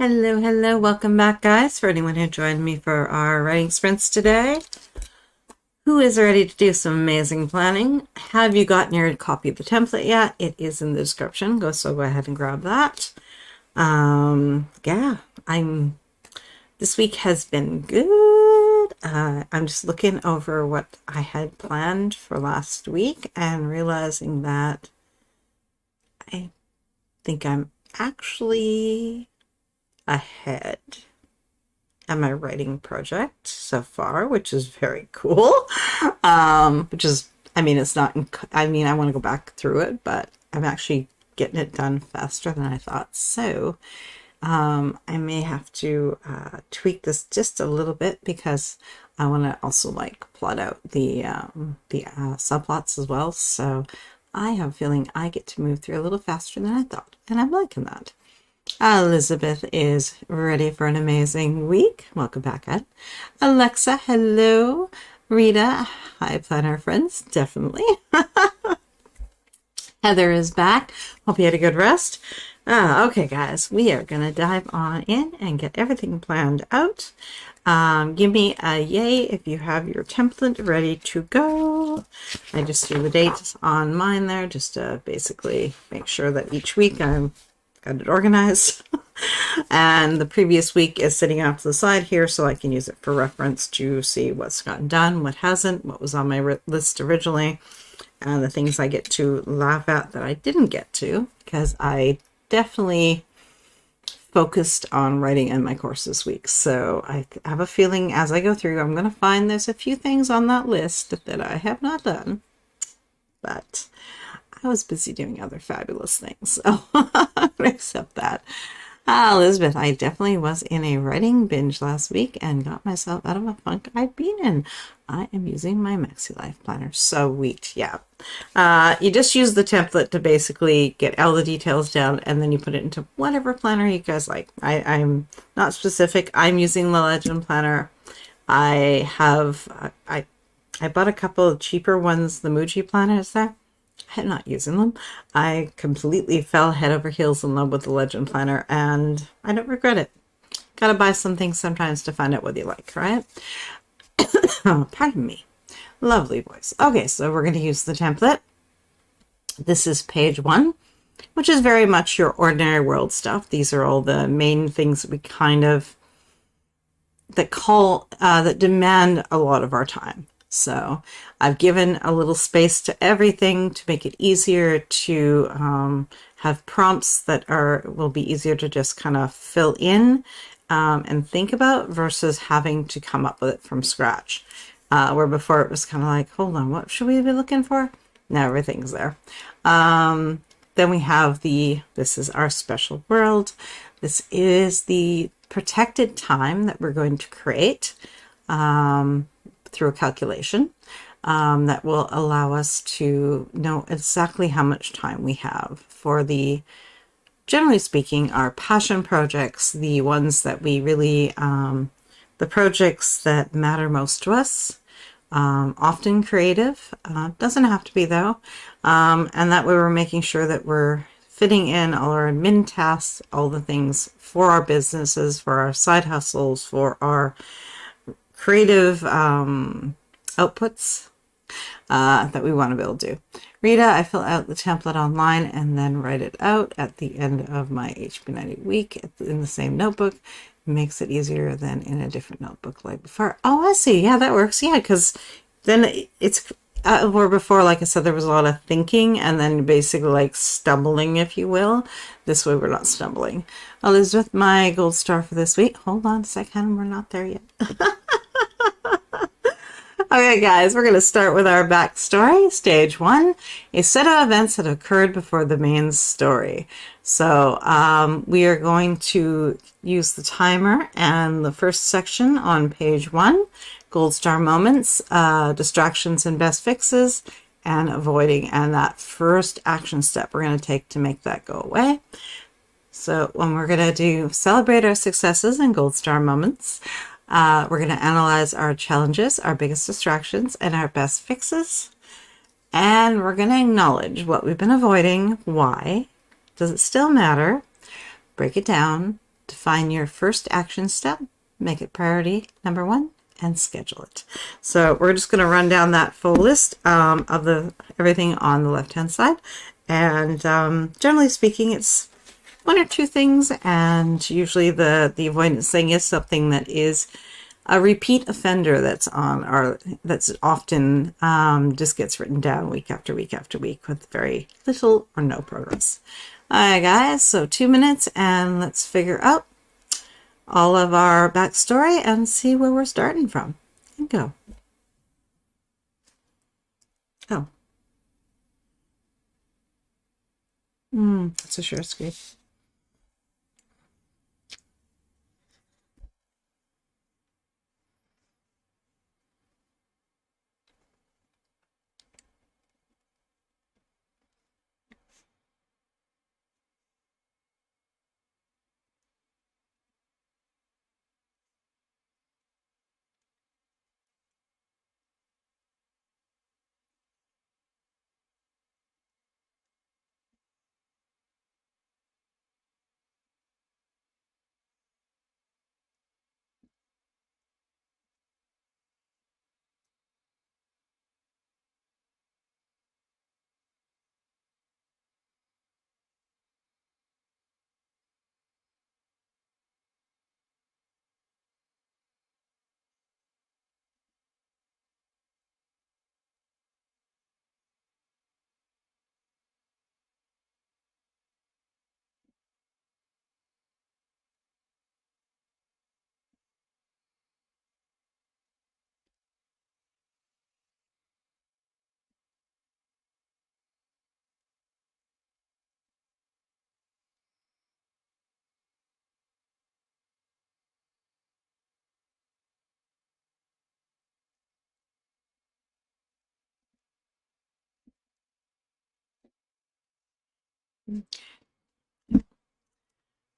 Hello, hello. Welcome back, guys. For anyone who joined me for our writing sprints today, who is ready to do some amazing planning? Have you gotten your copy of the template yet? It is in the description. So go ahead and grab that. Yeah, this week has been good. I'm just looking over what I had planned for last week and realizing that I think I'm actually ahead at my writing project so far, which is very cool. Which is, it's not, I want to go back through it, but I'm actually getting it done faster than I thought. So I may have to tweak this just a little bit because I want to also plot out the subplots as well. So I have a feeling I get to move through a little faster than I thought, and I'm liking that. Elizabeth is ready for an amazing week. Welcome back, Ed. Alexa, hello. Rita, hi, planner friends, definitely. Heather is back. Hope you had a good rest. Okay, guys, we are going to dive on in and get everything planned out. Give me a yay if you have your template ready to go. I just do the dates on mine there just to basically make sure that each week I'm got it organized. And the previous week is sitting off to the side here so I can use it for reference to see what's gotten done, what hasn't, what was on my list originally, and the things I get to laugh at that I didn't get to, because I definitely focused on writing in my course this week. So I have a feeling as I go through, I'm going to find there's a few things on that list that I have not done, but I was busy doing other fabulous things, so I accept that. Elizabeth, I definitely was in a writing binge last week and got myself out of a funk I'd been in. I am using my Maxi Life Planner. Sweet, yeah. You just use the template to basically get all the details down, and then you put it into whatever planner you guys like. I'm not specific. I'm using the Legend Planner. I bought a couple of cheaper ones, the Muji planners there. I'm not using them. I completely fell head over heels in love with the Legend Planner, and I don't regret it. Gotta buy some things sometimes to find out what you like, right? Oh, pardon me. Lovely voice. Okay, so we're going to use the template. This is page 1, which is very much your ordinary world stuff. These are all the main things that we that demand a lot of our time. So I've given a little space to everything to make it easier to have prompts that will be easier to just kind of fill in and think about versus having to come up with it from scratch. Where before it was kind of like, hold on, what should we be looking for? Now everything's there. Then we have this is our special world. This is the protected time that we're going to create through a calculation that will allow us to know exactly how much time we have for generally speaking, our passion projects, the ones that we really, the projects that matter most to us, often creative, doesn't have to be though, and that way we're making sure that we're fitting in all our admin tasks, all the things for our businesses, for our side hustles, for our creative outputs that we want to be able to do. Rita, I fill out the template online and then write it out at the end of my HB90 week in the same notebook. It makes it easier than in a different notebook like before. Oh, I see. Yeah, that works. Yeah, because then it's where before, like I said, there was a lot of thinking and then basically stumbling, if you will. This way we're not stumbling. Elizabeth, my gold star for this week. Hold on a second. We're not there yet. Okay, guys, we're going to start with our backstory. Stage 1, a set of events that occurred before the main story. So we are going to use the timer and the first section on page 1, gold star moments, distractions and best fixes, and avoiding. And that first action step we're going to take to make that go away. So when we're going to celebrate our successes and gold star moments, we're going to analyze our challenges, our biggest distractions, and our best fixes. And we're going to acknowledge what we've been avoiding. Why? Does it still matter? Break it down Define your first action step, make it priority number 1, and schedule it. So we're just going to run down that full list of everything on the left-hand side. And generally speaking, it's 1 or 2 things, and usually the avoidance thing is something that is a repeat offender that's on, or that's often just gets written down week after week after week with very little or no progress. All right, guys, so 2 minutes, and let's figure out all of our backstory and see where we're starting from. And go. Oh. That's a share screen.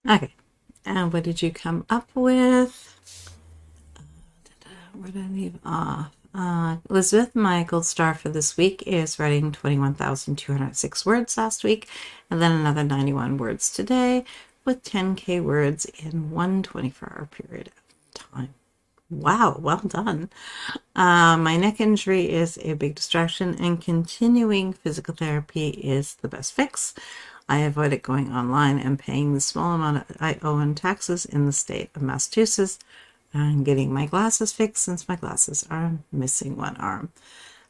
Okay, and what did you come up with? Where did I leave off? Elizabeth, my gold star for this week is writing 21,206 words last week, and then another 91 words today, with 10K words in one 24-hour period of time. Wow, well done. My neck injury is a big distraction, and continuing physical therapy is the best fix. I avoided going online and paying the small amount I owe in taxes in the state of Massachusetts. I'm getting my glasses fixed since my glasses are missing one arm.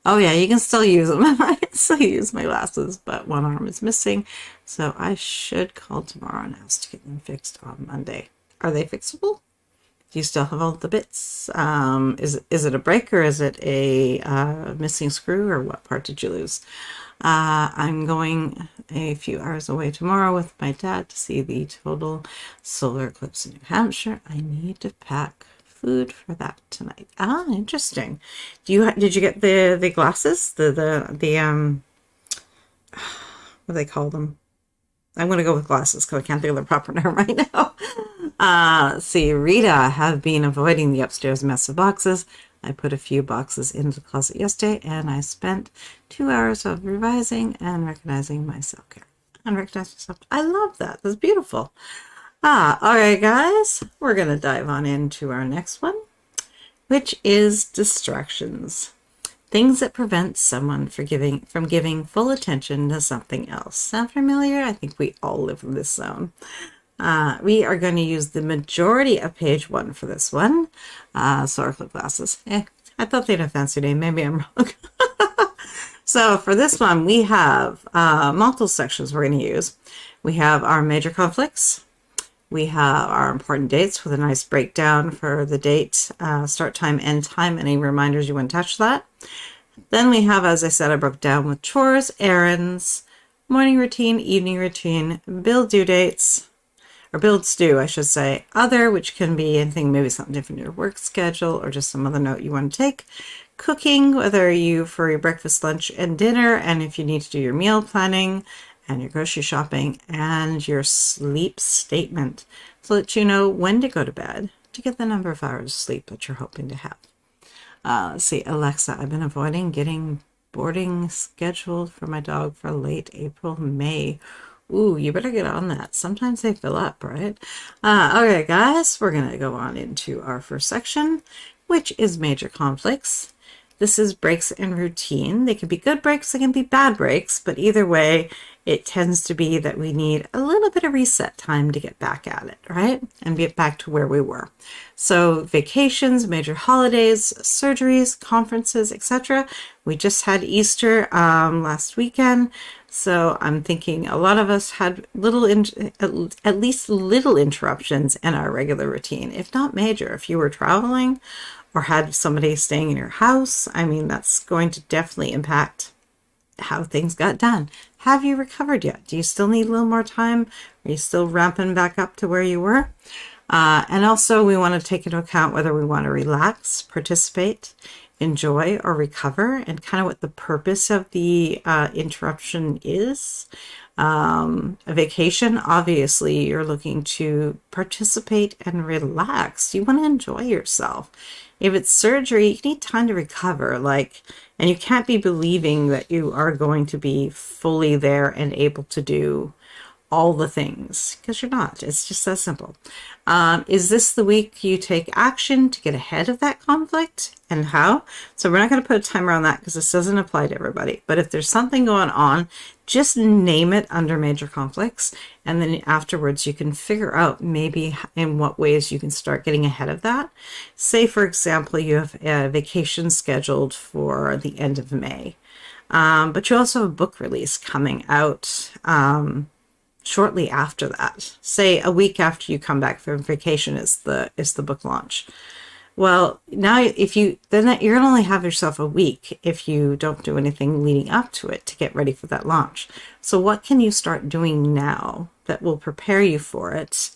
Oh yeah, you can still use them. I can still use my glasses, but one arm is missing. So I should call tomorrow and ask to get them fixed on Monday. Are they fixable? Do you still have all the bits? Is it a break, or is it a missing screw, or what part did you lose? I'm going a few hours away tomorrow with my dad to see the total solar eclipse in New Hampshire. I need to pack food for that tonight. Ah, interesting. Did you get the glasses? The what do they call them? I'm going to go with glasses because I can't think of the proper name right now. Let's see, Rita, I have been avoiding the upstairs mess of boxes. I put a few boxes into the closet yesterday, and I spent 2 hours of revising and recognizing my self-care. And recognize myself. I love that. That's beautiful. All right, guys, we're going to dive on into our next one, which is distractions. Things that prevent someone from giving full attention to something else. Sound familiar? I think we all live in this zone. We are going to use the majority of page 1 for this one. Solar flip glasses. I thought they'd have a fancy name. Maybe I'm wrong. So for this one, we have multiple sections we're going to use. We have our major conflicts. We have our important dates with a nice breakdown for the date, start time, end time, any reminders you want to touch that. Then we have, as I said, I broke down with chores, errands, morning routine, evening routine, bill due dates, or bills due, I should say, other, which can be anything, maybe something different in your work schedule or just some other note you want to take. Cooking, whether you for your breakfast, lunch, and dinner, and if you need to do your meal planning and your grocery shopping, and your sleep statement, so that you know when to go to bed to get the number of hours of sleep that you're hoping to have. Let's see, Alexa, I've been avoiding getting boarding scheduled for my dog for late April, May. Ooh, you better get on that. Sometimes they fill up, right? Okay, guys, we're going to go on into our first section, which is major conflicts. This is breaks and routine. They can be good breaks, they can be bad breaks, but either way, it tends to be that we need a little bit of reset time to get back at it, right? And get back to where we were. So vacations, major holidays, surgeries, conferences, etc. We just had Easter last weekend. So I'm thinking a lot of us had at least little interruptions in our regular routine, if not major. If you were traveling or had somebody staying in your house, I mean, that's going to definitely impact how things got done. Have you recovered yet? Do you still need a little more time? Are you still ramping back up to where you were? And also we want to take into account whether we want to relax, participate, enjoy, or recover, and kind of what the purpose of the interruption is. A vacation, obviously, you're looking to participate and relax. You want to enjoy yourself. If it's surgery, you need time to recover, and you can't be believing that you are going to be fully there and able to do all the things, because you're not. It's just that simple. Is this the week you take action to get ahead of that conflict, and how? So we're not going to put a timer on that because this doesn't apply to everybody. But if there's something going on, just name it under major conflicts, and then afterwards you can figure out maybe in what ways you can start getting ahead of that. Say, for example, you have a vacation scheduled for the end of May, but you also have a book release coming out shortly after that. Say a week after you come back from vacation is the book launch. Well, now you're gonna only have yourself a week if you don't do anything leading up to it to get ready for that launch. So what can you start doing now that will prepare you for it?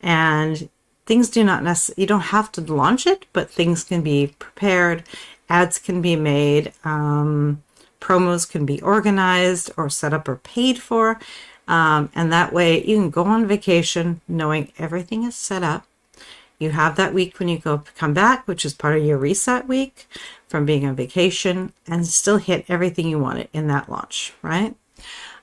And things do not necessarily, you don't have to launch it, but things can be prepared, ads can be made, promos can be organized or set up or paid for. And that way you can go on vacation knowing everything is set up. You have that week when you come back, which is part of your reset week from being on vacation, and still hit everything you wanted in that launch, right?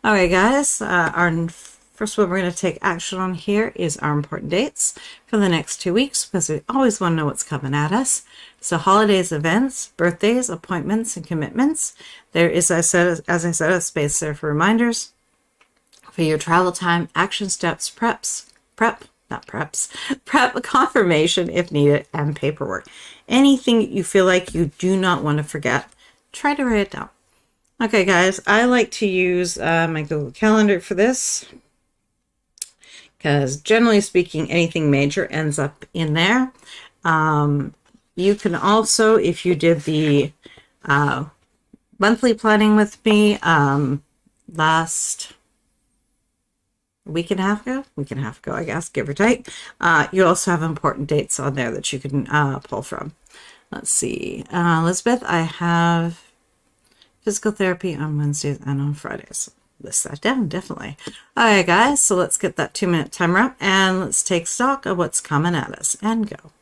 All right, guys, our first one we're going to take action on here is our important dates for the next 2 weeks, because we always want to know what's coming at us. So holidays, events, birthdays, appointments, and commitments. There is, as I said, a space there for reminders. For your travel time, action steps, prep, confirmation if needed, and paperwork. Anything you feel like you do not want to forget, try to write it down. Okay, guys, I like to use my Google Calendar for this, because generally speaking, anything major ends up in there. You can also, if you did the monthly planning with me last week and a half ago, I guess, give or take. You also have important dates on there that you can pull from. Let's see. Elizabeth, I have physical therapy on Wednesdays and on Fridays. List that down, definitely. All right, guys, so let's get that 2-minute timer up and let's take stock of what's coming at us and go.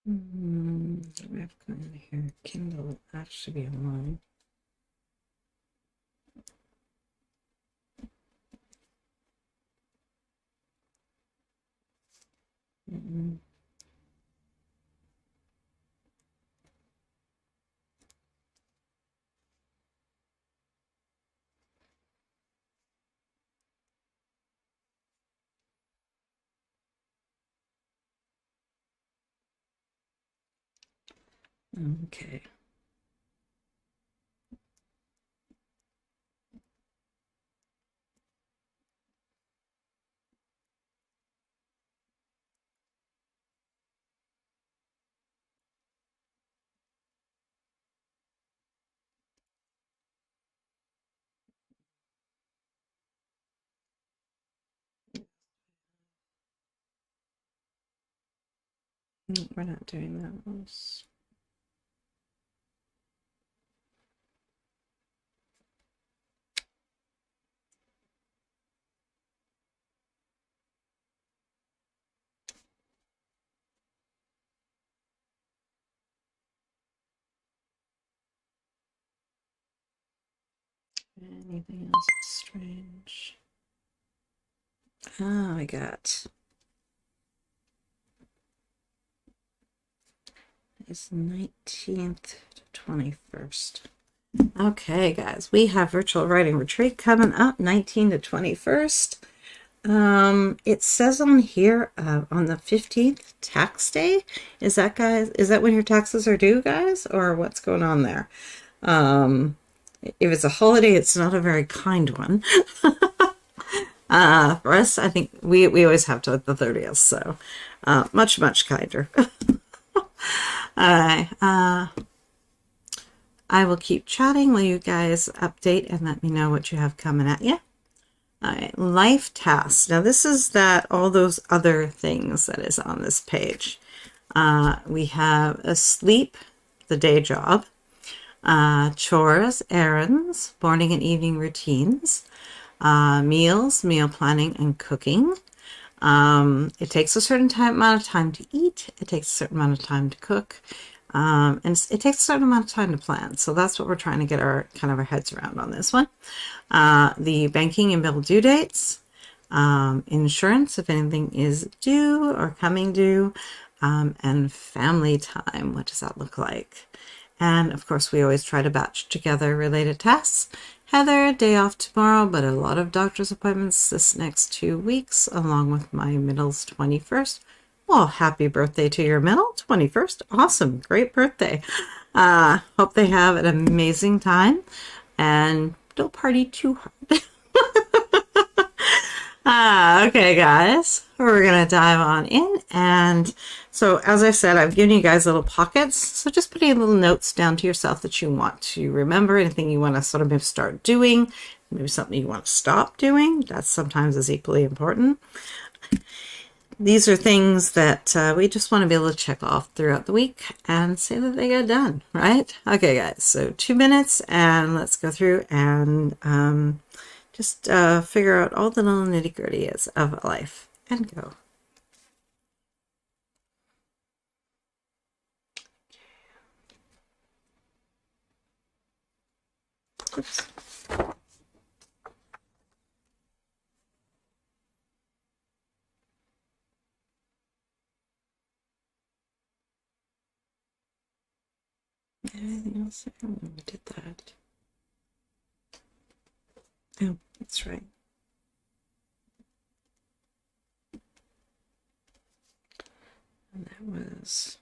I've got here Kindle. That should be online. Okay. We're not doing those. Anything else strange? Oh, I got it's 19th to 21st. Okay, guys, we have virtual writing retreat coming up 19 to 21st. It says on here on the 15th, tax day. Is that, guys? Is that when your taxes are due, guys, or what's going on there? If it's a holiday, it's not a very kind one. For us, I think we always have to the 30th, so much kinder. All right. I will keep chatting while you guys update and let me know what you have coming at you. All right, life tasks. Now this is all those other things that is on this page. We have a sleep, the day job, chores, errands, morning and evening routines, meals, meal planning and cooking. It takes a certain amount of time to eat. It takes a certain amount of time to cook. And it takes a certain amount of time to plan. So that's what we're trying to get our heads around on this one. The banking and bill due dates, insurance, if anything is due or coming due, and family time. What does that look like? And of course, we always try to batch together related tasks. Heather, day off tomorrow, but a lot of doctor's appointments this next 2 weeks, along with my middle's 21st. Well, happy birthday to your middle, 21st. Awesome. Great birthday. Hope they have an amazing time and don't party too hard. Okay, guys, we're going to dive on in. And so, as I said, I've given you guys little pockets. So just putting little notes down to yourself that you want to remember, anything you want to sort of maybe start doing, maybe something you want to stop doing. That sometimes is equally important. These are things that we just want to be able to check off throughout the week and say that they got done, right? Okay, guys, so 2 minutes and let's go through and just figure out all the little nitty-gritty of life and go. Oops. Anything else? I don't know we did that. Oh, that's right. And that was...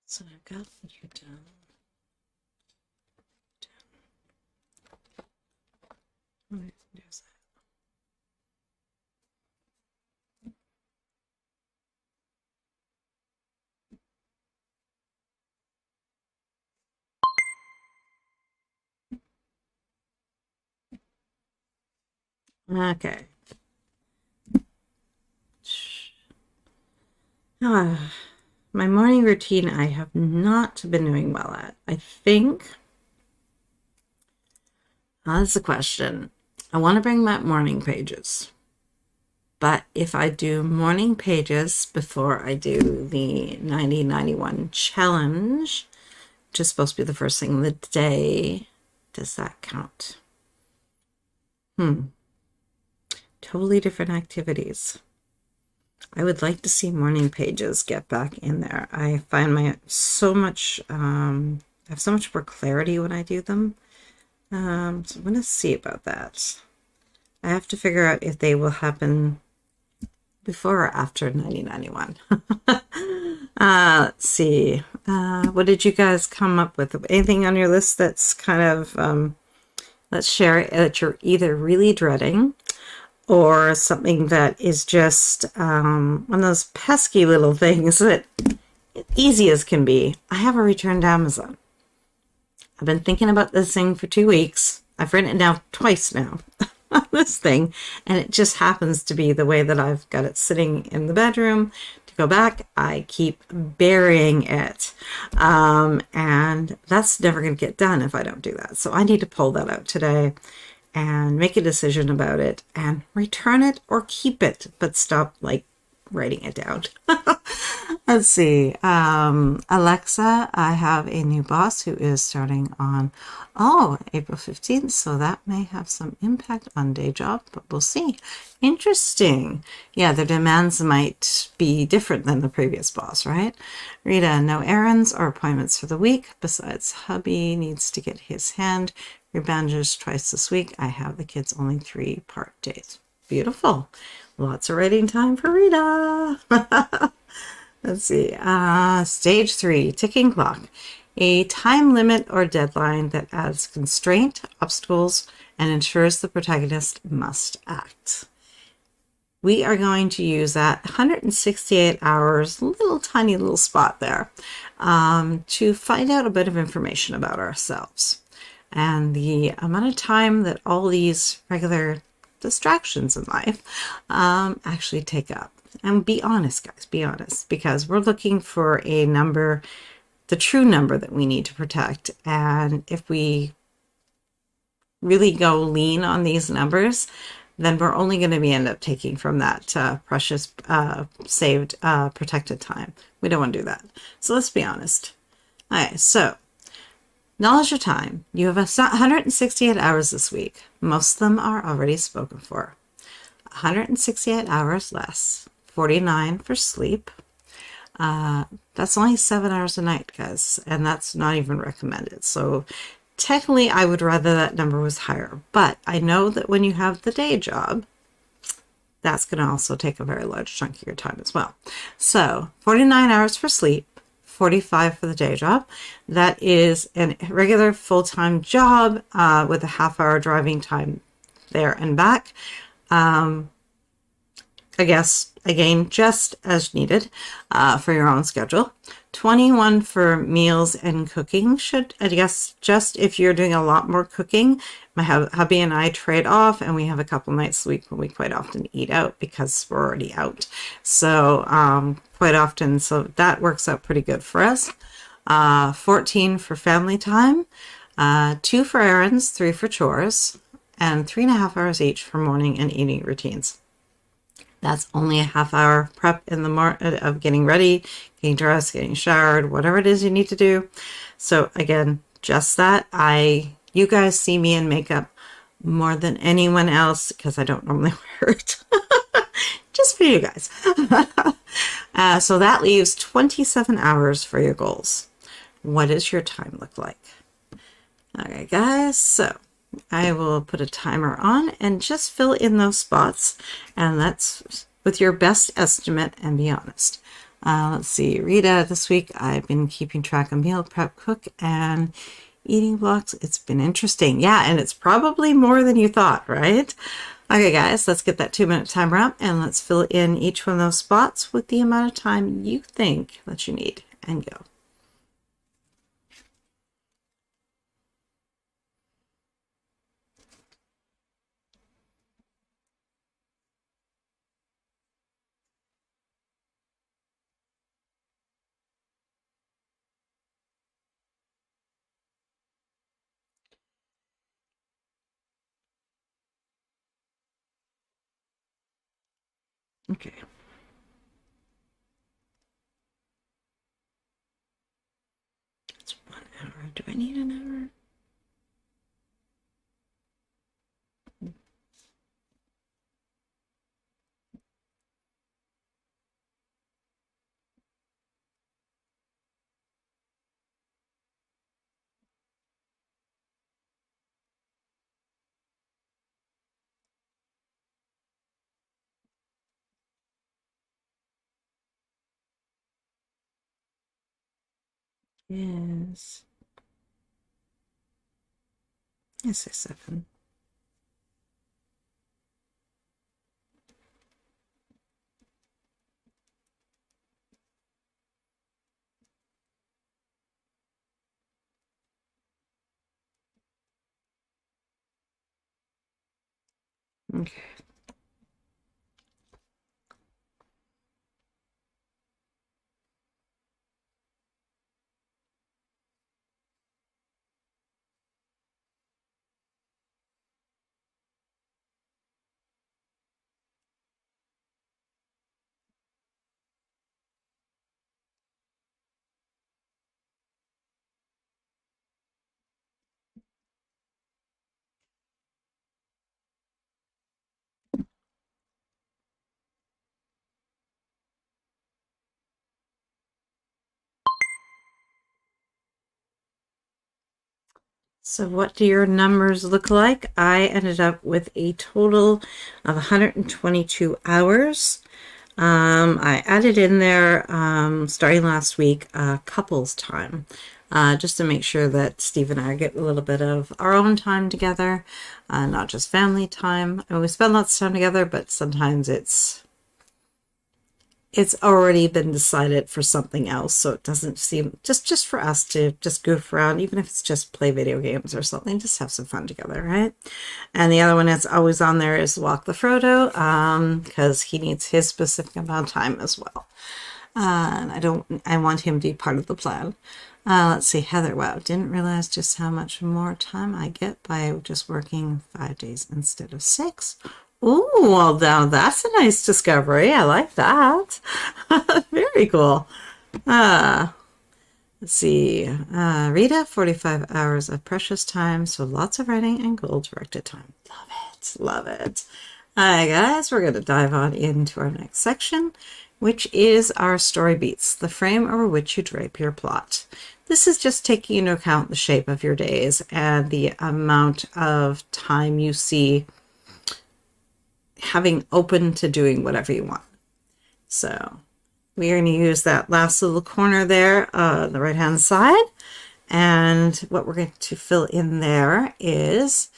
So I've got you done. There's that. Okay. My morning routine I have not been doing well at. I think That's the question. I want to bring back morning pages. But if I do morning pages before I do the 90-91 challenge, which is supposed to be the first thing of the day, does that count? Totally different activities. I would like to see morning pages get back in there. I find I have so much more clarity when I do them. So I'm going to see about that. I have to figure out if they will happen before or after 90-91. Let's see. What did you guys come up with? Anything on your list that's kind of, let's share it, that you're either really dreading or something that is just one of those pesky little things that easy as can be. I have a return to Amazon. I've been thinking about this thing for 2 weeks. I've written it down twice now on this thing, and it just happens to be the way that I've got it sitting in the bedroom. To go back, I keep burying it, and that's never going to get done if I don't do that. So I need to pull that out today and make a decision about it and return it or keep it, but stop like writing it down. Let's see. Alexa, I have a new boss who is starting on, April 15th. So that may have some impact on day job, but we'll see. Interesting. Yeah, their demands might be different than the previous boss, right? Rita, no errands or appointments for the week. Besides, hubby needs to get his hand rebandaged twice this week. I have the kids only 3 part days. Beautiful. Lots of writing time for Rita. Let's see. Stage 3, ticking clock. A time limit or deadline that adds constraint, obstacles, and ensures the protagonist must act. We are going to use that 168 hours, tiny little spot there, to find out a bit of information about ourselves and the amount of time that all these regular distractions in life actually take up. And be honest, guys, be honest, because we're looking for a number, the true number that we need to protect. And if we really go lean on these numbers, then we're only going to be end up taking from that precious saved protected time. We don't want to do that. So let's be honest. All right, so knowledge your time. You have 168 hours this week. Most of them are already spoken for. 168 hours less. 49 for sleep. That's only 7 hours a night, guys, and that's not even recommended. So technically, I would rather that number was higher, but I know that when you have the day job, that's going to also take a very large chunk of your time as well. So 49 hours for sleep, 45 for the day job. That is a regular full-time job with a half-hour driving time there and back. I guess, again, just as needed for your own schedule. 21 for meals and cooking. I guess, just if you're doing a lot more cooking. My hubby and I trade off, and we have a couple nights a week when we quite often eat out because we're already out. So quite often, so that works out pretty good for us. 14 for family time. 2 for errands, 3 for chores, and 3.5 hours each for morning and evening routines. That's only a half-hour prep in the morning of getting ready, getting dressed, getting showered, whatever it is you need to do. So again, just that. You guys see me in makeup more than anyone else because I don't normally wear it. Just for you guys. So that leaves 27 hours for your goals. What does your time look like? Okay, guys, so I will put a timer on and just fill in those spots, and that's with your best estimate and be honest. Let's see, Rita, this week I've been keeping track of meal prep, cook, and eating blocks. It's been interesting. Yeah, and it's probably more than you thought, right? Okay, guys, let's get that 2-minute timer up and let's fill in each one of those spots with the amount of time you think that you need, and go. Okay. It's 1 hour. Do I need an hour? Yes. Yes, it's 7. Okay. So what do your numbers look like? I ended up with a total of 122 hours. I added in there, starting last week, couples time, just to make sure that Steve and I get a little bit of our own time together, not just family time. I mean, we spend lots of time together, but sometimes it's already been decided for something else, so it doesn't seem just for us to just goof around, even if it's just play video games or something, just have some fun together, right? And the other one that's always on there is Walk the Frodo, because he needs his specific amount of time as well. And I want him to be part of the plan. Let's see, Heather, wow, didn't realize just how much more time I get by just working 5 days instead of 6. Ooh, well, now that's a nice discovery. I like that. Very cool. Let's see. Rita, 45 hours of precious time, so lots of writing and goal-directed time. Love it. Love it. All right, guys, we're going to dive on into our next section, which is our story beats, the frame over which you drape your plot. This is just taking into account the shape of your days and the amount of time you see having open to doing whatever you want. So we're going to use that last little corner there on the right hand side, and what we're going to fill in there is,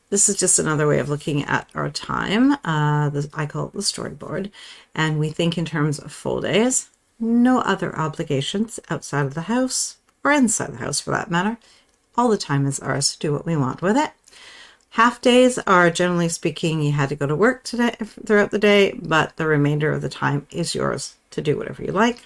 this is just another way of looking at our time. I call it the storyboard, and we think in terms of full days, no other obligations outside of the house or inside the house for that matter. All the time is ours to do what we want with it. Half days are, generally speaking, you had to go to work today throughout the day, but the remainder of the time is yours to do whatever you like.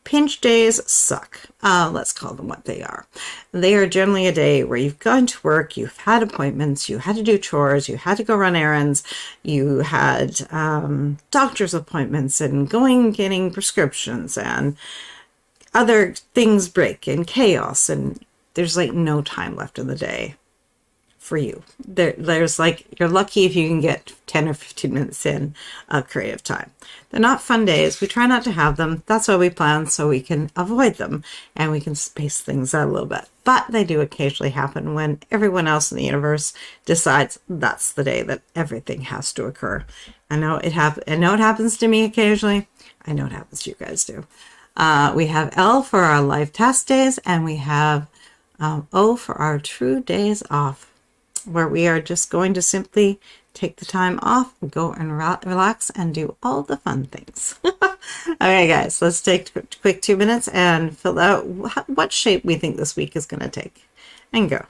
Pinch days suck. Let's call them what they are. They are generally a day where you've gone to work, you've had appointments, you had to do chores, you had to go run errands, you had doctor's appointments and getting prescriptions, and other things break and chaos, and there's like no time left in the day for you. There's like, you're lucky if you can get 10 or 15 minutes in of creative time. They're not fun days. We try not to have them. That's why we plan, so we can avoid them and we can space things out a little bit. But they do occasionally happen when everyone else in the universe decides that's the day that everything has to occur. I know it happens to me occasionally. I know it happens to you guys too. We have L for our life task days, and we have O for our true days off, where we are just going to simply take the time off, go and relax and do all the fun things. Okay, guys, let's take a quick 2 minutes and fill out what shape we think this week is going to take, and go.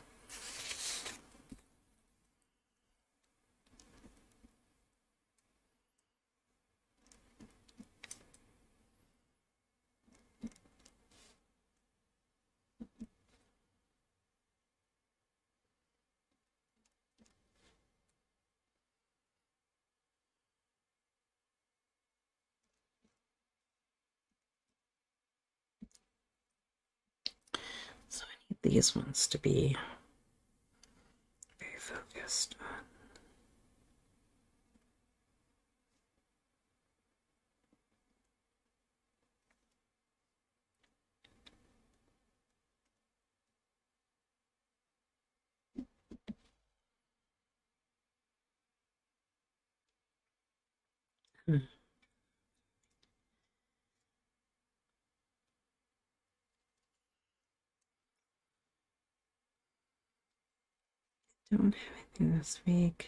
these ones to be very focused on. Don't have anything this week.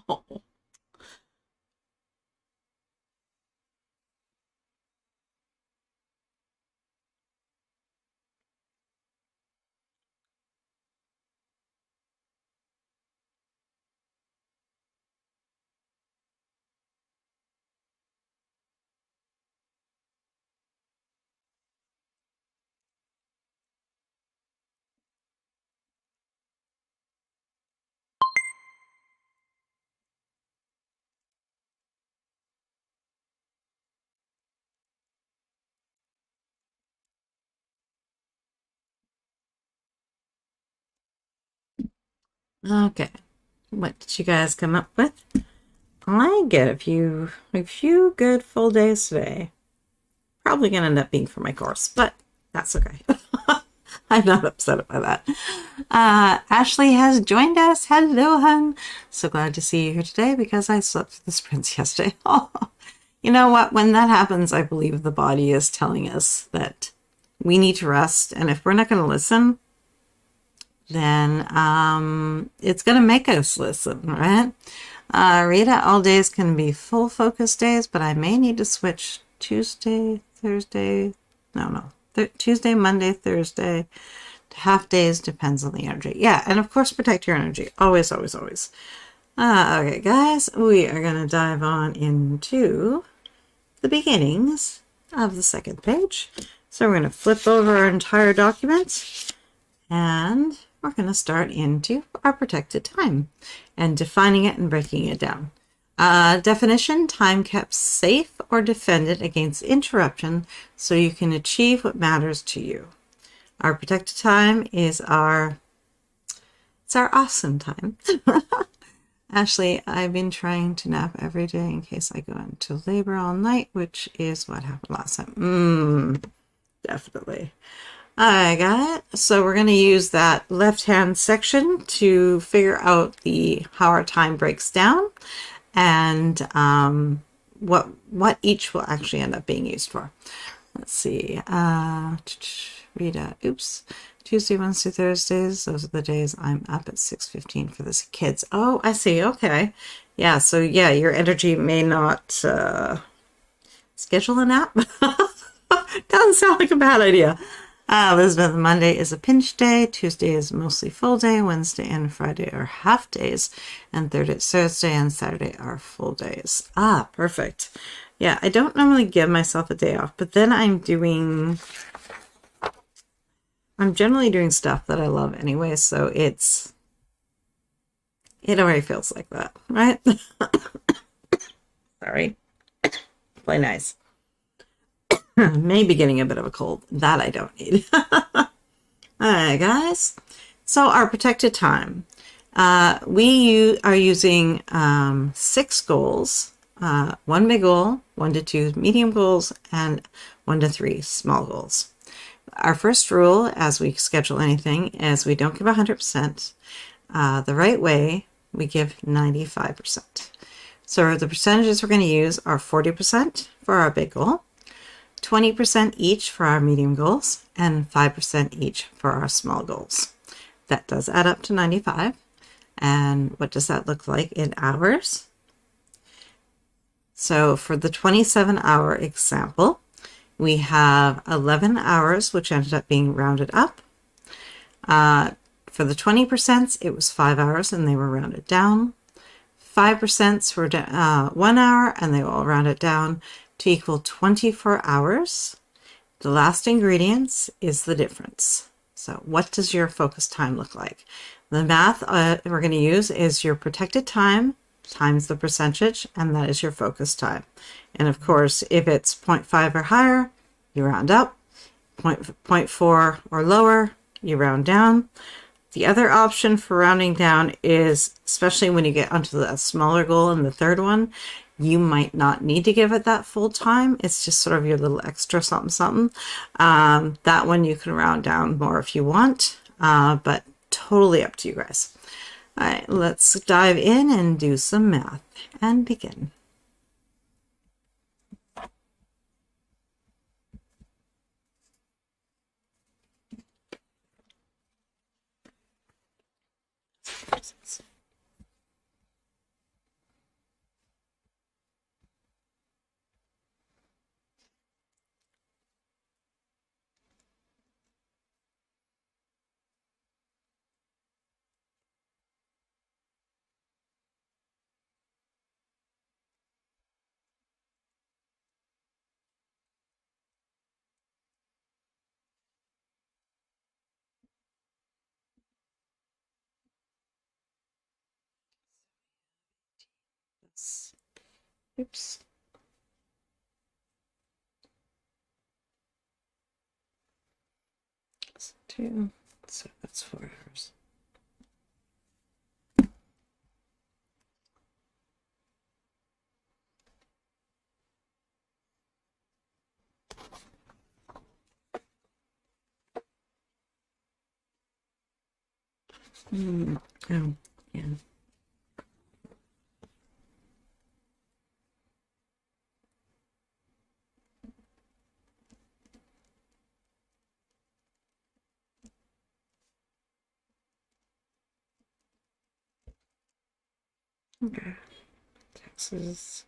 Oh. Okay, what did you guys come up with? I get a few good full days today. Probably gonna end up being for my course, but that's okay. I'm not upset by that. Ashley has joined us. Hello, hun. So glad to see you here today because I slept through the sprints yesterday. You know what? When that happens, I believe the body is telling us that we need to rest. And if we're not going to listen, then it's going to make us listen, right? Rita, all days can be full focus days, but I may need to switch Tuesday, Thursday. Tuesday, Monday, Thursday to half days. Depends on the energy. Yeah, and of course, protect your energy. Always, always, always. Okay, guys, we are going to dive on into the beginnings of the second page. So we're going to flip over our entire document and we're going to start into our protected time and defining it and breaking it down. Definition: time kept safe or defended against interruption so you can achieve what matters to you. Our protected time is our awesome time. Ashley, I've been trying to nap every day in case I go into labor all night, which is what happened last time. Definitely. I got it. So we're going to use that left-hand section to figure out how our time breaks down and what each will actually end up being used for. Let's see. Rita, Tuesday, Wednesday, Thursdays. Those are the days I'm up at 6:15 for the kids. Oh, I see. Okay. Yeah. So yeah, your energy may not schedule a nap. Doesn't sound like a bad idea. Elizabeth, Monday is a pinch day. Tuesday is mostly full day. Wednesday and Friday are half days. And Thursday and Saturday are full days. Perfect. Yeah, I don't normally give myself a day off, but then I'm generally doing stuff that I love anyway, so it already feels like that, right? Sorry. Play nice. Maybe getting a bit of a cold. That I don't need. All right, guys. So our protected time. We are using 6 goals. 1 big goal, 1 to 2 medium goals, and 1 to 3 small goals. Our first rule as we schedule anything is we don't give 100%. The right way, we give 95%. So the percentages we're going to use are 40% for our big goal, 20% each for our medium goals, and 5% each for our small goals. That does add up to 95. And what does that look like in hours? So for the 27-hour example, we have 11 hours, which ended up being rounded up. For the 20%, it was 5 hours and they were rounded down. 5% were 1 hour and they all rounded down to equal 24 hours. The last ingredients is the difference. So what does your focus time look like? The math we're going to use is your protected time times the percentage, and that is your focus time. And of course, if it's 0.5 or higher, you round up. 0.4 or lower, you round down. The other option for rounding down is, especially when you get onto the smaller goal in the third one, you might not need to give it that full time. It's just sort of your little extra something something. That one you can round down more if you want, but totally up to you guys. All right, let's dive in and do some math and begin. Oops. That's 2, so that's 4 hours. Oh, yeah. Okay. Taxes.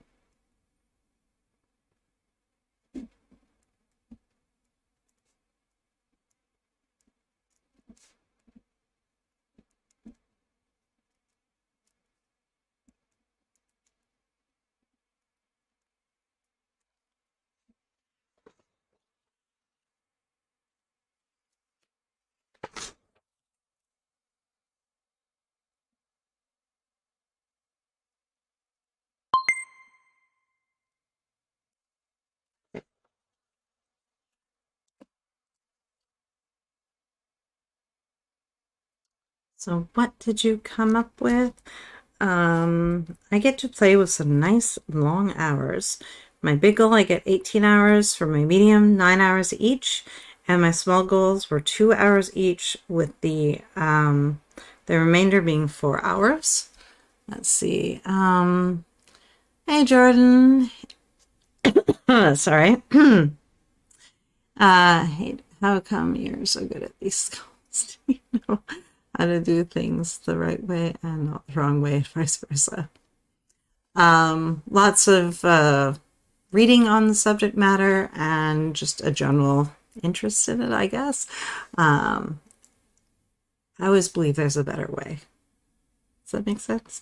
So what did you come up with? I get to play with some nice long hours. My big goal, I get 18 hours. For my medium, 9 hours each. And my small goals were 2 hours each, with the remainder being 4 hours. Let's see. Hey, Jordan. Sorry. Hey, how come you're so good at these calls? You know how to do things the right way and not the wrong way, and vice versa. Lots of reading on the subject matter and just a general interest in it, I guess. I always believe there's a better way. Does that make sense?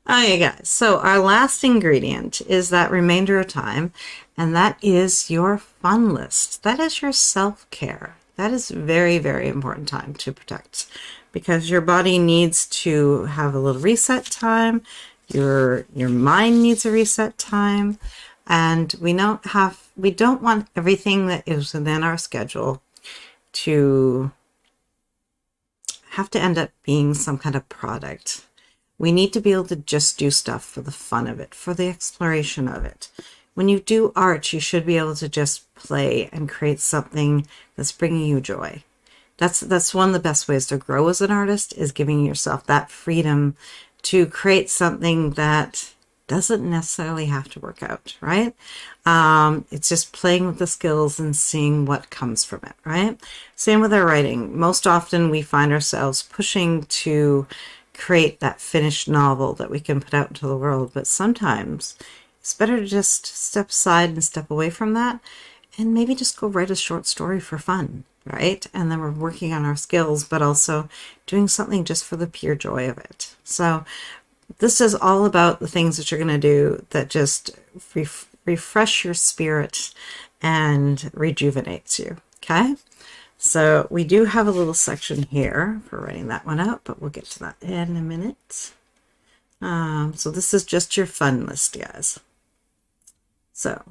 Okay, guys, so our last ingredient is that remainder of time, and that is your fun list. That is your self-care. That is very, very important time to protect, because your body needs to have a little reset time. Your mind needs a reset time, and we don't want everything that is within our schedule to have to end up being some kind of product. We need to be able to just do stuff for the fun of it, for the exploration of it. When you do art, you should be able to just play and create something that's bringing you joy. That's one of the best ways to grow as an artist, is giving yourself that freedom to create something that doesn't necessarily have to work out, right? It's just playing with the skills and seeing what comes from it, right? Same with our writing. Most often we find ourselves pushing to create that finished novel that we can put out into the world, but sometimes it's better to just step aside and step away from that and maybe just go write a short story for fun. right? And then we're working on our skills, but also doing something just for the pure joy of it. So this is all about the things that you're going to do that just refresh your spirit and rejuvenates you. Okay. So we do have a little section here for writing that one out, but we'll get to that in a minute. So this is just your fun list, guys. So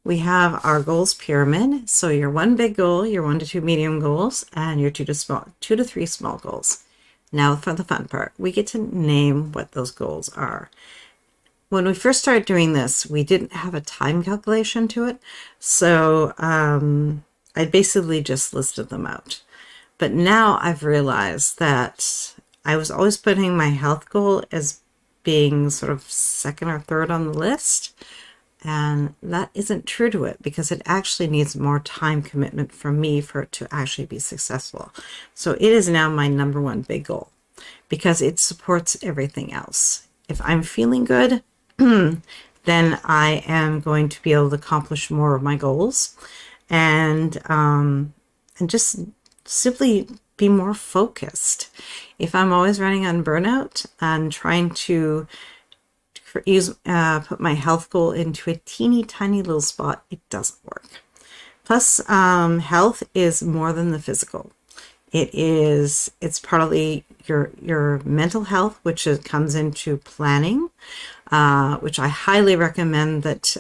we have our goals pyramid. So your one big goal, your 1 to 2 medium goals, and your 2 to 3 small goals. Now for the fun part, we get to name what those goals are. When we first started doing this, we didn't have a time calculation to it. So I basically just listed them out. But now I've realized that I was always putting my health goal as being sort of second or third on the list. And that isn't true to it because it actually needs more time commitment from me for it to actually be successful. So it is now my number one big goal because it supports everything else. If I'm feeling good, then I am going to be able to accomplish more of my goals and just simply be more focused. If I'm always running on burnout and trying to put my health goal into a teeny tiny little spot, it doesn't work. Plus, health is more than the physical. It's partly your mental health, which comes into planning, which I highly recommend that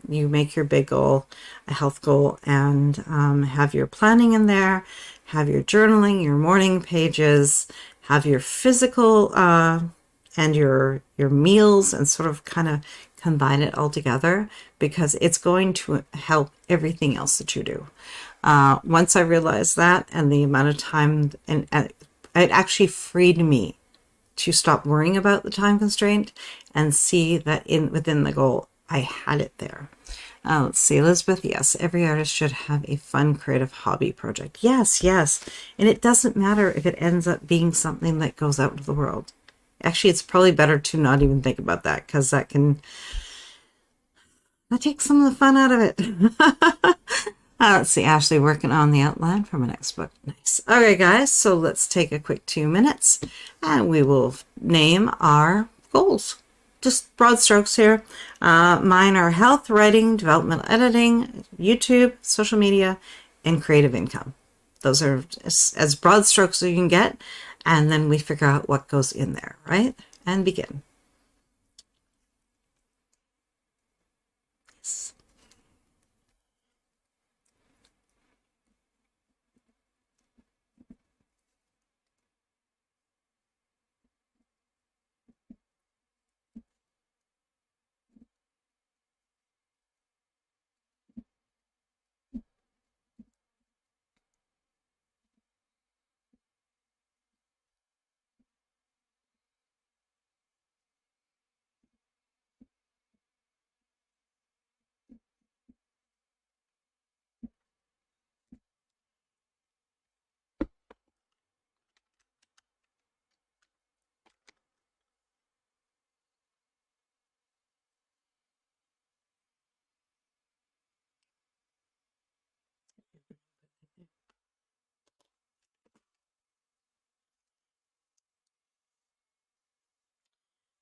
you make your big goal a health goal and have your planning in there, have your journaling, your morning pages, have your physical and your meals, and sort of kind of combine it all together because it's going to help everything else that you do. Once I realized that and the amount of time, and it actually freed me to stop worrying about the time constraint and see that within the goal, I had it there. Let's see, Elizabeth, yes, every artist should have a fun, creative hobby project. Yes, yes. And it doesn't matter if it ends up being something that goes out into the world. Actually, it's probably better to not even think about that because that takes some of the fun out of it. Let's see, Ashley working on the outline for my next book. Nice. Okay, guys, so let's take a quick 2 minutes and we will name our goals. Just broad strokes here. Mine are health, writing, developmental editing, YouTube, social media, and creative income. Those are as broad strokes as you can get. And then we figure out what goes in there, right? And begin. Yes.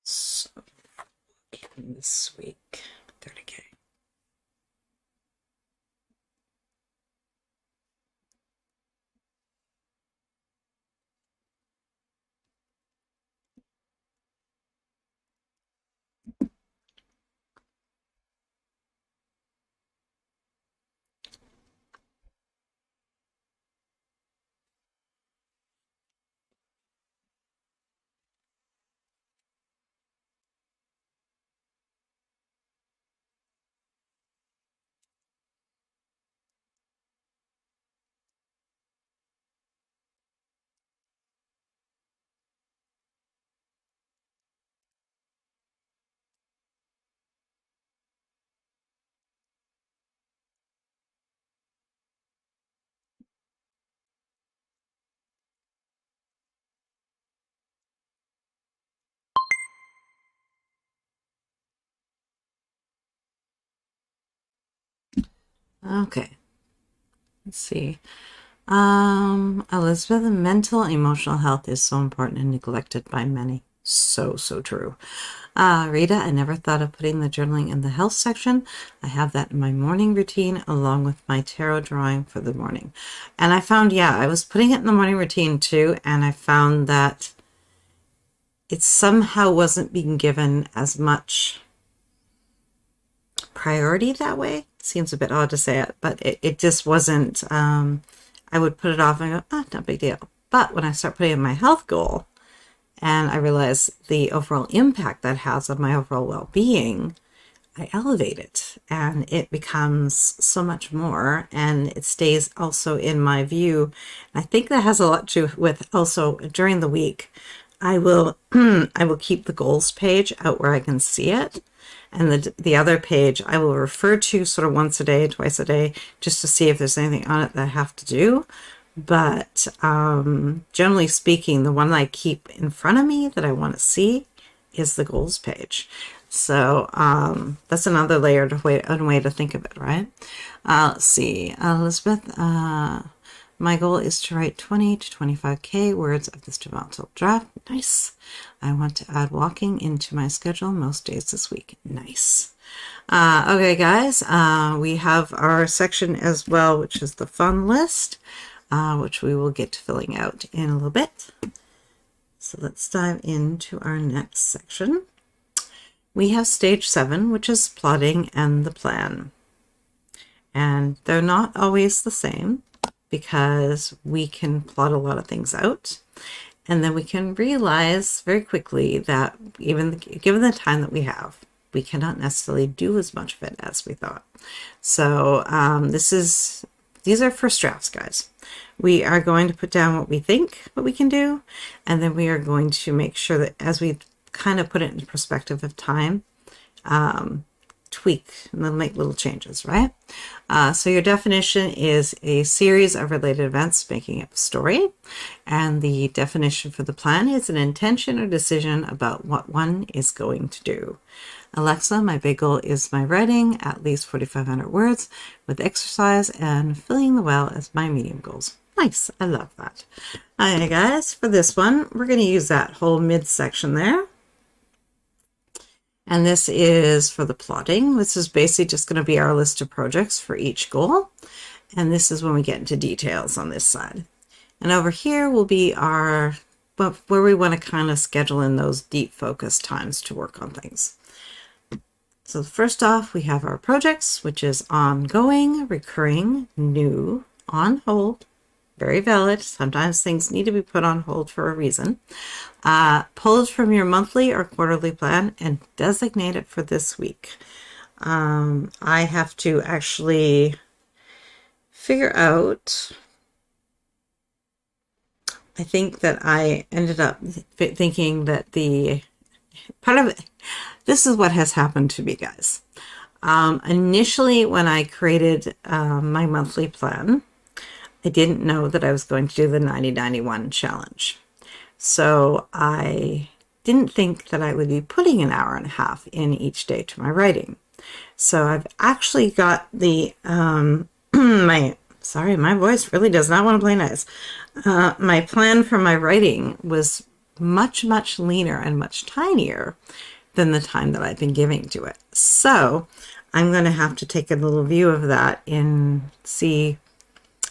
So, this week, 30K. Okay. Let's see. Elizabeth, mental and emotional health is so important and neglected by many. So, so true. Rita, I never thought of putting the journaling in the health section. I have that in my morning routine along with my tarot drawing for the morning. And I found, yeah, I was putting it in the morning routine too, and I found that it somehow wasn't being given as much priority that way. Seems a bit odd to say it, but it just wasn't, I would put it off and go, no big deal. But when I start putting in my health goal, and I realize the overall impact that has on my overall well-being, I elevate it and it becomes so much more, and it stays also in my view. I think that has a lot to do with also during the week, I will I will keep the goals page out where I can see it. And the other page I will refer to sort of once a day, twice a day, just to see if there's anything on it that I have to do. But generally speaking, the one that I keep in front of me that I want to see is the goals page. So that's another layered way to think of it, right? Let's see, Elizabeth, my goal is to write 20 to 25K words of this developmental draft. Nice. I want to add walking into my schedule most days this week. Nice. Okay, guys, we have our section as well, which is the fun list, which we will get to filling out in a little bit. So let's dive into our next section. We have stage 7, which is plotting and the plan. And they're not always the same because we can plot a lot of things out. And then we can realize very quickly that even given the time that we have, we cannot necessarily do as much of it as we thought. So these are first drafts, guys. We are going to put down what we think, what we can do, and then we are going to make sure that as we kind of put it in perspective of time, tweak and then make little changes, right? So your definition is a series of related events making up a story. And the definition for the plan is an intention or decision about what one is going to do. Alexa, my big goal is my writing at least 4,500 words with exercise and filling the well as my medium goals. Nice. I love that. Okay, guys, for this one, we're going to use that whole midsection there. And this is for the plotting. This is basically just going to be our list of projects for each goal. And this is when we get into details on this side. And over here will be our, where we want to kind of schedule in those deep focus times to work on things. So first off, we have our projects, which is ongoing, recurring, new, on hold, very valid. Sometimes things need to be put on hold for a reason. Pull it from your monthly or quarterly plan and designate it for this week. I have to actually figure out, I think that I ended up thinking that the part of it, this is what has happened to me, guys. Initially, when I created my monthly plan, I didn't know that I was going to do the 90-91 challenge. So I didn't think that I would be putting an hour and a half in each day to my writing. So I've actually got the, my voice really does not want to play nice. My plan for my writing was much, much leaner and much tinier than the time that I've been giving to it. So I'm going to have to take a little view of that and see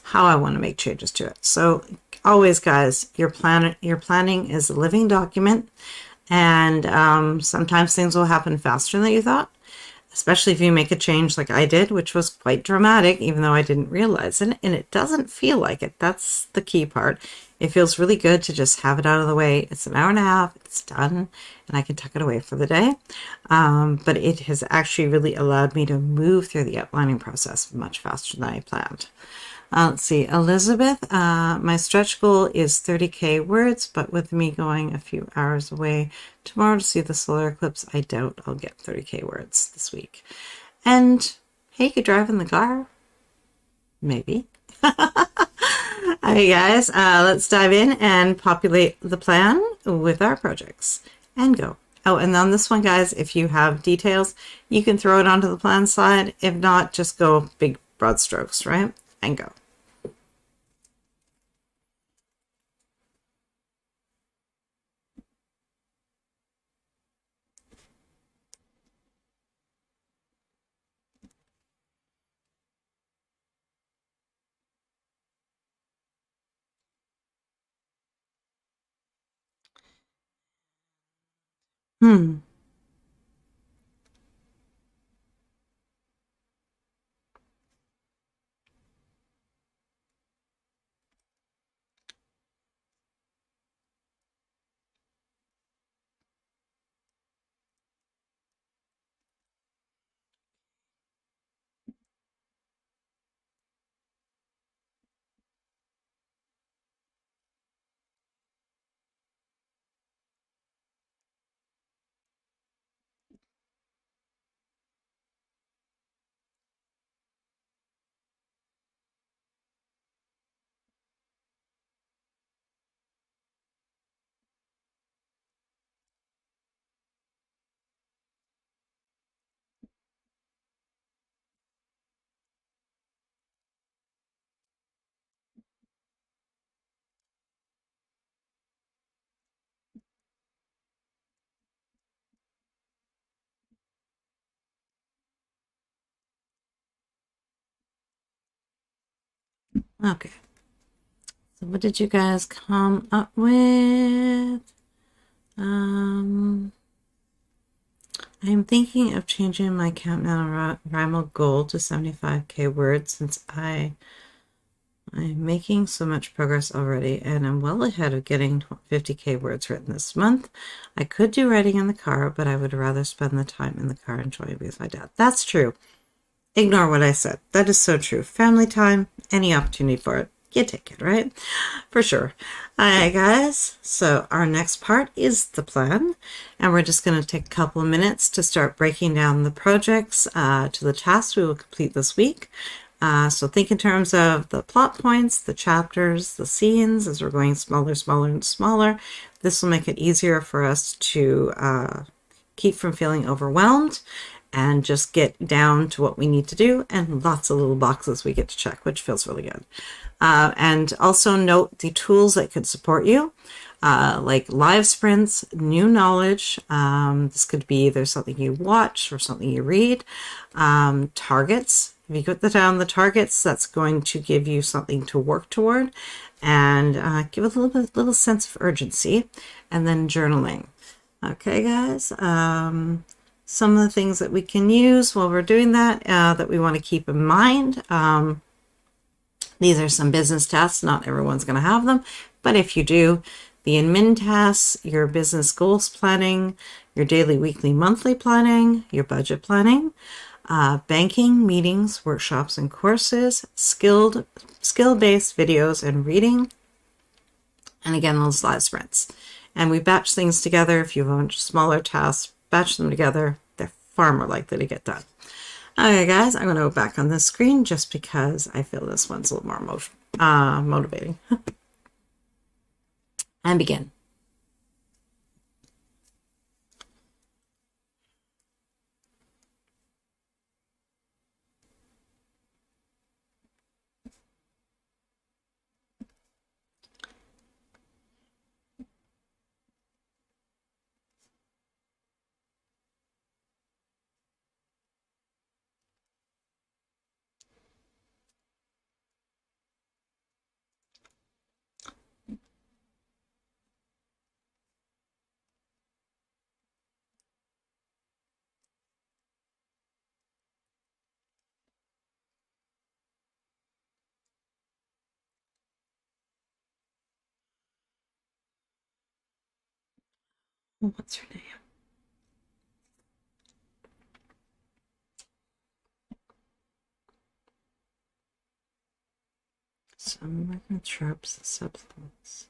how I want to make changes to it. So always, guys, your planning is a living document, and sometimes things will happen faster than you thought, especially if you make a change like I did, which was quite dramatic, even though I didn't realize it, and it doesn't feel like it. That's the key part. It feels really good to just have it out of the way. It's an hour and a half, it's done, and I can tuck it away for the day. But it has actually really allowed me to move through the outlining process much faster than I planned. Let's see, Elizabeth, my stretch goal is 30K words, but with me going a few hours away tomorrow to see the solar eclipse, I doubt I'll get 30K words this week. And hey, you could drive in the car. Maybe. Okay, guys, let's dive in and populate the plan with our projects and go. Oh, and on this one, guys, if you have details, you can throw it onto the plan slide. If not, just go big broad strokes, right? And go. Hmm. Okay. So what did you guys come up with? Um, I'm thinking of changing my countdown rhymal goal to 75k words since I'm making so much progress already and I'm well ahead of getting 50k words written this month. I could do writing in the car, but I would rather spend the time in the car enjoying with my dad. That's true. Ignore what I said. That is so true. Family time, any opportunity for it, you take it, right? For sure. All right, guys. So our next part is the plan. And we're just going to take a couple of minutes to start breaking down the projects to the tasks we will complete this week. So think in terms of the plot points, the chapters, the scenes, as we're going smaller, smaller, and smaller. This will make it easier for us to keep from feeling overwhelmed and just get down to what we need to do, and lots of little boxes we get to check, which feels really good. And also note the tools that could support you, like live sprints, new knowledge. This could be either something you watch or something you read. Targets. If you put down the targets, that's going to give you something to work toward and give a little sense of urgency. And then journaling. Okay, guys. Some of the things that we can use while we're doing that that we want to keep in mind. These are some business tasks. Not everyone's going to have them, but if you do, the admin tasks, your business goals planning, your daily, weekly, monthly planning, your budget planning, banking, meetings, workshops, and courses, skill-based videos and reading, and again, those live sprints. And we batch things together. If you have smaller tasks, batch them together. They're far more likely to get done. Okay, guys, I'm going to go back on this screen just because I feel this one's a little more motivating. And begin. What's her name? Some working tropes, substance.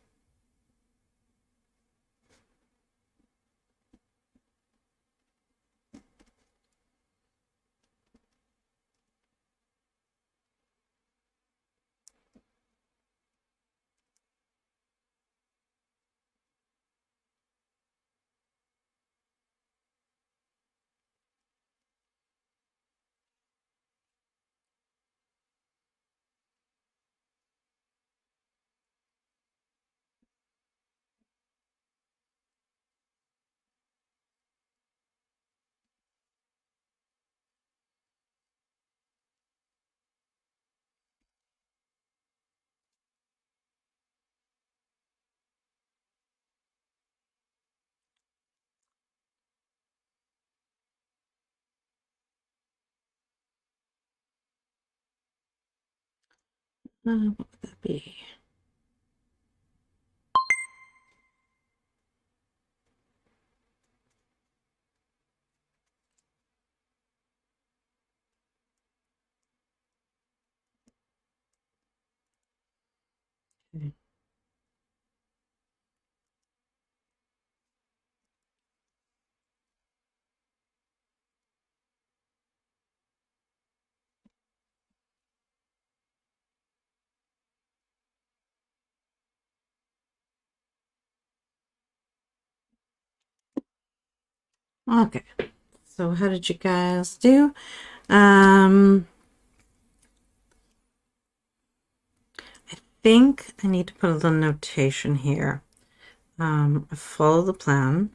What would that be? Okay, so how did you guys do? I think I need to put a little notation here. Follow the plan.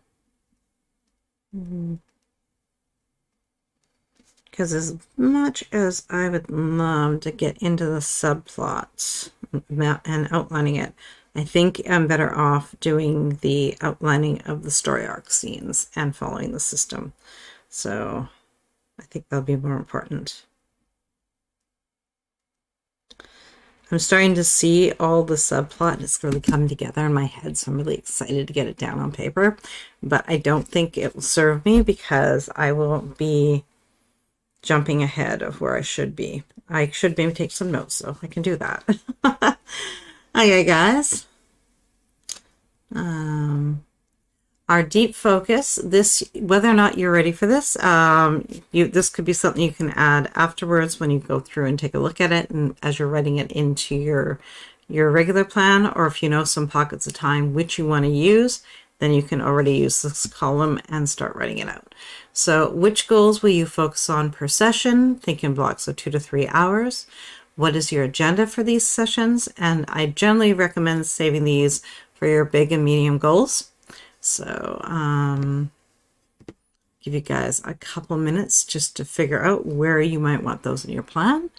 Because as much as I would love to get into the subplots and outlining it, I think I'm better off doing the outlining of the story arc scenes and following the system. So I think that'll be more important. I'm starting to see all the subplot. It's really coming together in my head, so I'm really excited to get it down on paper. But I don't think it will serve me because I will be jumping ahead of where I should be. I should maybe take some notes, so I can do that. Okay, guys. Our deep focus, this, whether or not you're ready for this, this could be something you can add afterwards when you go through and take a look at it and as you're writing it into your regular plan, or if you know some pockets of time which you want to use, then you can already use this column and start writing it out. So which goals will you focus on per session? Think in blocks of 2 to 3 hours. What is your agenda for these sessions? And I generally recommend saving these for your big and medium goals. So give you guys a couple minutes just to figure out where you might want those in your plan.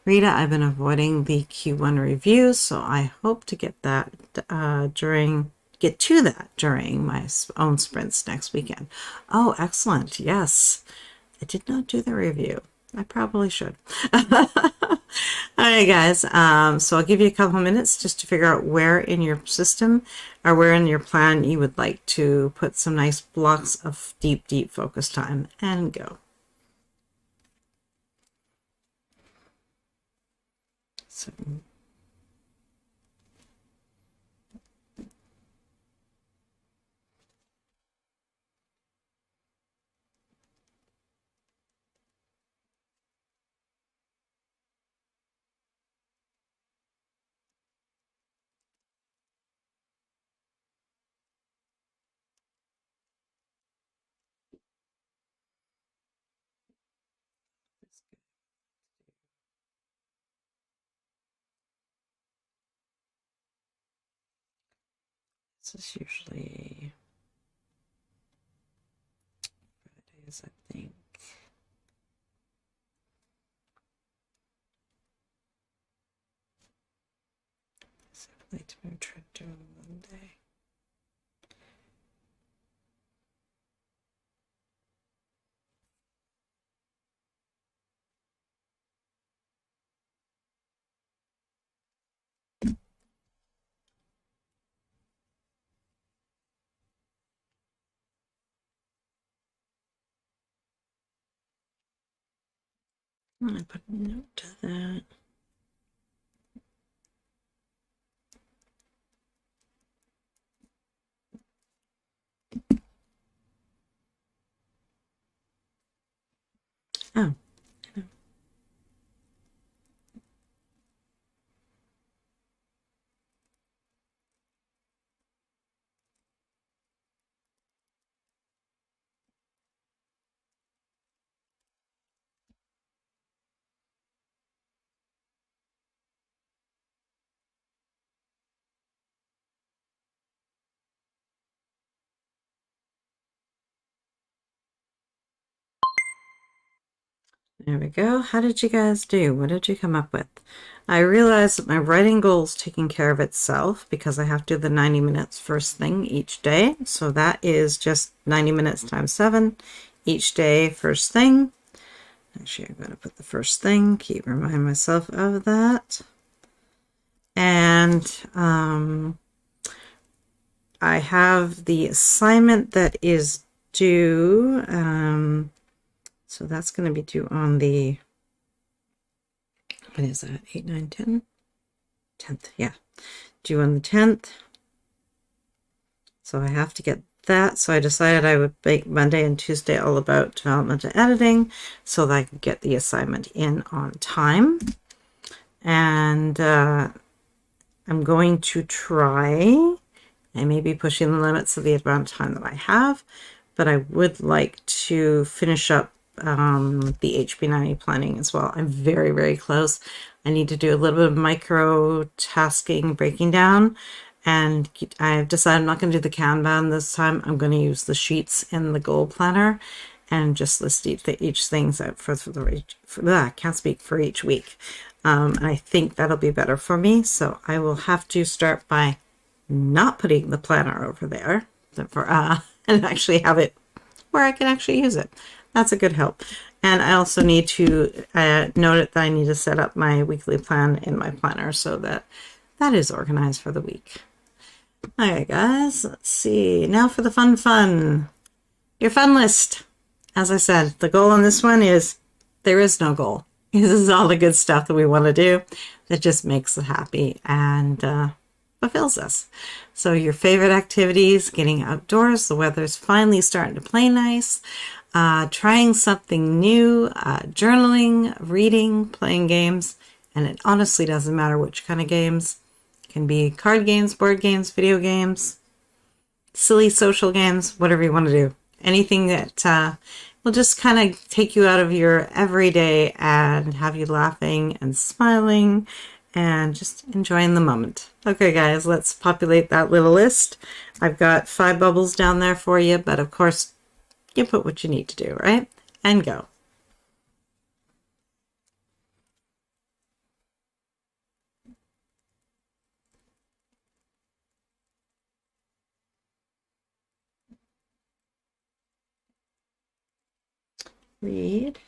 Rita, I've been avoiding the Q1 reviews, so I hope to get that get to that during my own sprints next weekend. Oh, excellent. Yes. I did not do the review. I probably should. All right, guys. So I'll give you a couple minutes just to figure out where in your system or where in your plan you would like to put some nice blocks of deep, deep focus time, and go. So this is usually Fridays, I think. So I'd like to maybe try to do it on Monday. I'm going to put a note to that. Oh. There we go. How did you guys do? What did you come up with? I realized that my writing goal is taking care of itself because I have to do the 90 minutes first thing each day. So that is just 90 minutes times 7 each day, first thing. Actually, I'm going to put the first thing, remind myself of that. And I have the assignment that is due. So that's going to be due on the, what is that, 8, 9, 10? 10th, yeah. Due on the 10th. So I have to get that. So I decided I would make Monday and Tuesday all about development and editing so that I could get the assignment in on time. And I'm going to try, I may be pushing the limits of the amount of time that I have, but I would like to finish up the HB90 planning as well. I'm very, very close. I need to do a little bit of micro tasking, breaking down, and I've decided I'm not going to do the Kanban this time. I'm going to use the sheets in the goal planner and just list each things out I can't speak, for each week. And I think that'll be better for me. So I will have to start by not putting the planner over there and actually have it where I can actually use it. That's a good help. And I also need to note that I need to set up my weekly plan in my planner so that that is organized for the week. All right, guys, let's see. Now for the fun. Your fun list. As I said, the goal on this one is there is no goal. This is all the good stuff that we want to do that just makes us happy and fulfills us. So your favorite activities, getting outdoors, the weather's finally starting to play nice, trying something new, journaling, reading, playing games, and it honestly doesn't matter which kind of games. It can be card games, board games, video games, silly social games, whatever you want to do. Anything that will just kind of take you out of your everyday and have you laughing and smiling and just enjoying the moment. Okay, guys, let's populate that little list. I've got 5 bubbles down there for you, but of course, you put what you need to do, right? And go. Read.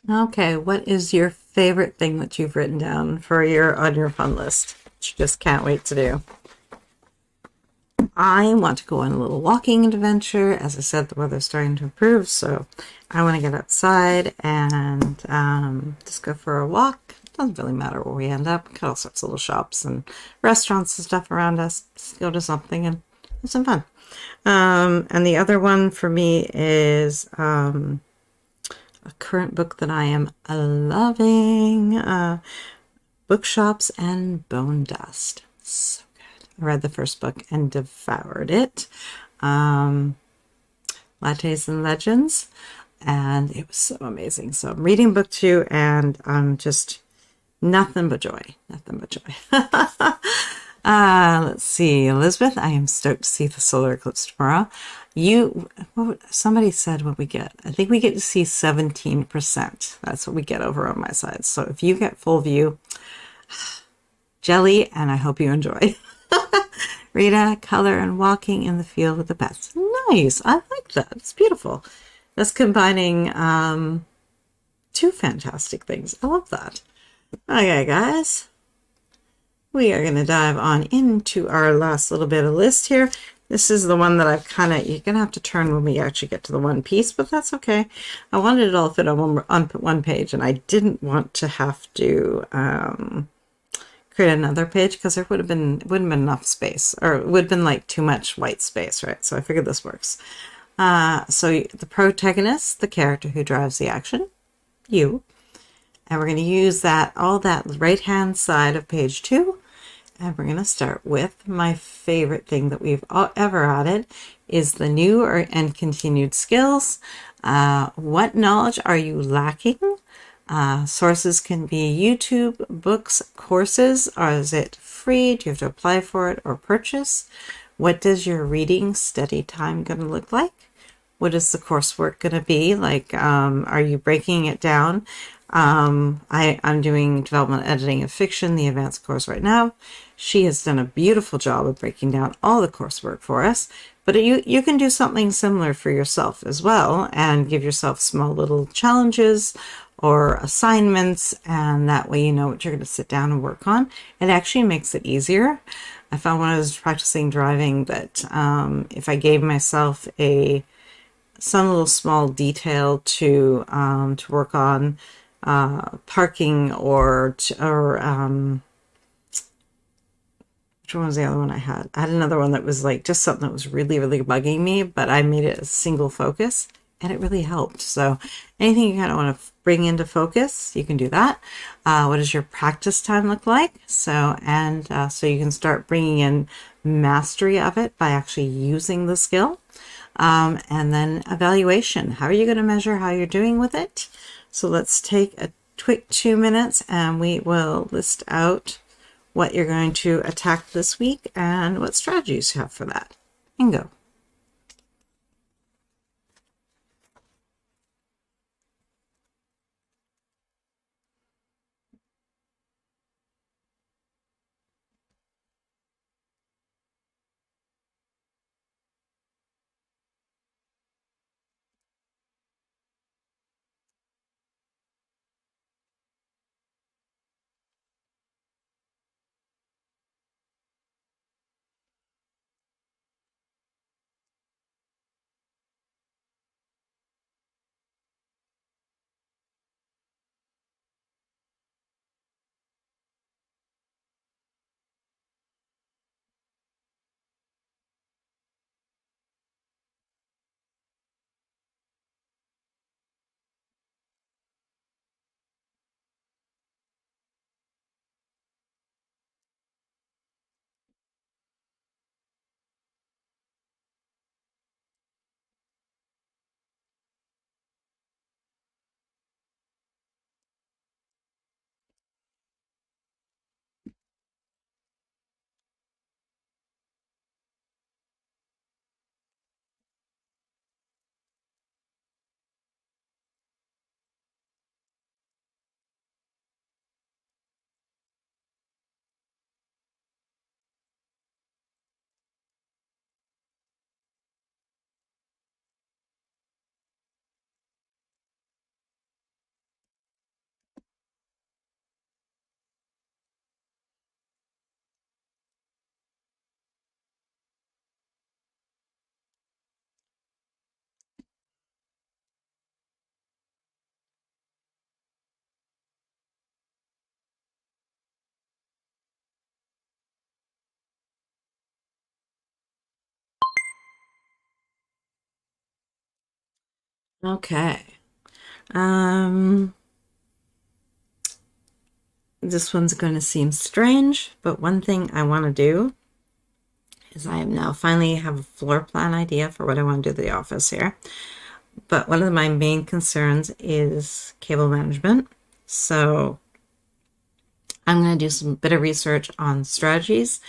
Okay, what is your favorite thing that you've written down for on your fun list that you just can't wait to do? I want to go on a little walking adventure. As I said, the weather's starting to improve, so I want to get outside and just go for a walk. Doesn't really matter where we end up. Got all sorts of little shops and restaurants and stuff around us. Just go to something and have some fun. And the other one for me is a current book that I am loving, Bookshops and Bone Dust. So good. I read the first book and devoured it. Lattes and Legends, and it was so amazing. So I'm reading book 2, and I'm just nothing but joy. Nothing but joy. Let's see, Elizabeth, I am stoked to see the solar eclipse tomorrow. Somebody said what we get. I think we get to see 17%. That's what we get over on my side. So if you get full view, jelly, and I hope you enjoy. Rita, color and walking in the field with the pets. Nice. I like that. It's beautiful. That's combining two fantastic things. I love that. Okay, guys. We are going to dive on into our last little bit of list here. This is the one that I've you're going to have to turn when we actually get to the one piece, but that's okay. I wanted it all fit on one page, and I didn't want to have to create another page because there wouldn't have been enough space, or it would have been like too much white space, right? So I figured this works. So the protagonist, the character who drives the action, you. And we're going to use all that right-hand side of page 2. And we're going to start with my favorite thing that we've ever added is the new and continued skills. What knowledge are you lacking? Sources can be YouTube, books, courses. Or is it free? Do you have to apply for it or purchase? What does your reading study time going to look like? What is the coursework going to be? Like, are you breaking it down? I'm doing development editing of fiction, the advanced course right now. She has done a beautiful job of breaking down all the coursework for us, but you can do something similar for yourself as well and give yourself small little challenges or assignments, and that way you know what you're going to sit down and work on. It actually makes it easier. I found when I was practicing driving that if I gave myself some little small detail to work on, parking or which one was the other one I had? I had another one that was like just something that was really, really bugging me, but I made it a single focus and it really helped. So anything you kind of want to bring into focus, you can do that. What does your practice time look like? So you can start bringing in mastery of it by actually using the skill. And then evaluation. How are you going to measure how you're doing with it? So let's take a quick 2 minutes and we will list out what you're going to attack this week and what strategies you have for that. And go. Okay. This one's going to seem strange, but one thing I want to do is I am now finally have a floor plan idea for what I want to do to the office here. But one of my main concerns is cable management. So I'm going to do some bit of research on strategies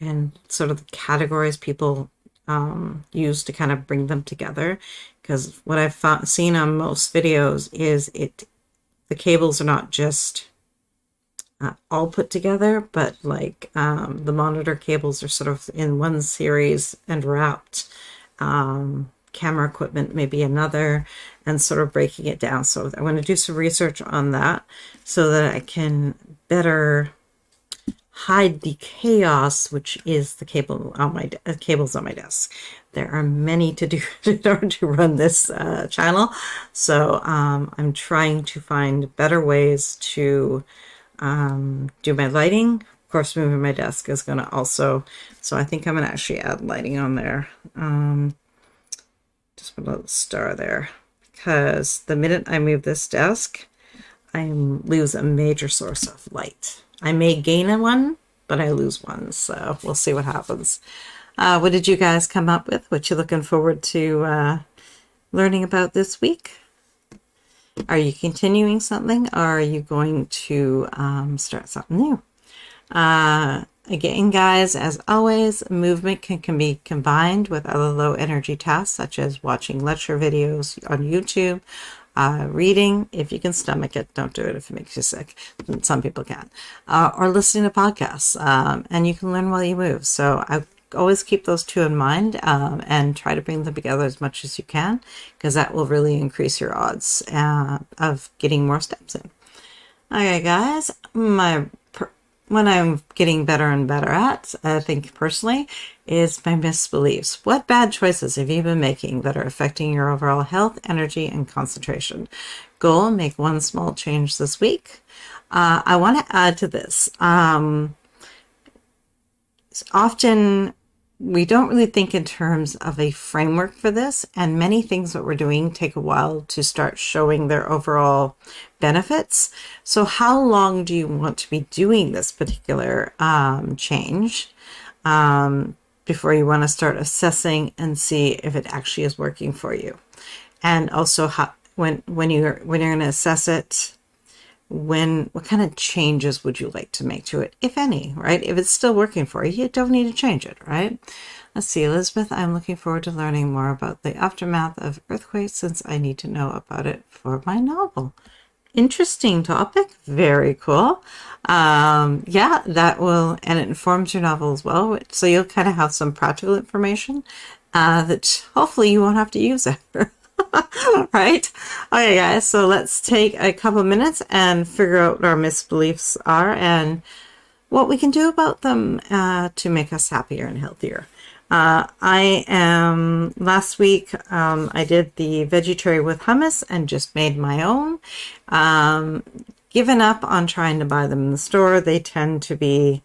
and sort of the categories people use to kind of bring them together. Because what I've seen on most videos is the cables are not just all put together, but like the monitor cables are sort of in one series and wrapped. Camera equipment maybe another, and sort of breaking it down. So I want to do some research on that so that I can better hide the chaos, which is the cable on my cables on my desk. There are many to do in order to run this channel, so I'm trying to find better ways to do my lighting. Of course, moving my desk is going to also, so I think I'm going to actually add lighting on there. Just put a little star there, because the minute I move this desk, I lose a major source of light. I may gain one, but I lose one, so we'll see what happens. What did you guys come up with? What you looking forward to learning about this week? Are you continuing something, or are you going to start something new? Again, guys, as always, movement can be combined with other low energy tasks, such as watching lecture videos on YouTube, reading, if you can stomach it. Don't do it if it makes you sick. Some people can. Or listening to podcasts, and you can learn while you move. So I always keep those two in mind, and try to bring them together as much as you can, because that will really increase your odds of getting more steps in. Okay, guys, what I'm getting better and better at, I think personally, is my misbeliefs. What bad choices have you been making that are affecting your overall health, energy, and concentration? Goal: make one small change this week. I want to add to this. Often we don't really think in terms of a framework for this, and many things that we're doing take a while to start showing their overall benefits. So how long do you want to be doing this particular change before you want to start assessing and see if it actually is working for you? And also, when you're going to assess it, what kind of changes would you like to make to it, if any, right? If it's still working for you, you don't need to change it, right? Let's see, Elizabeth, I'm looking forward to learning more about the aftermath of earthquakes, since I need to know about it for my novel. Interesting topic. Very cool. Yeah, that will, and it informs your novel as well. So you'll kind of have some practical information that hopefully you won't have to use ever. Right? Okay, guys, so let's take a couple minutes and figure out what our misbeliefs are and what we can do about them to make us happier and healthier. Last week, I did the veggie tray with hummus and just made my own. Given up on trying to buy them in the store. They tend to be,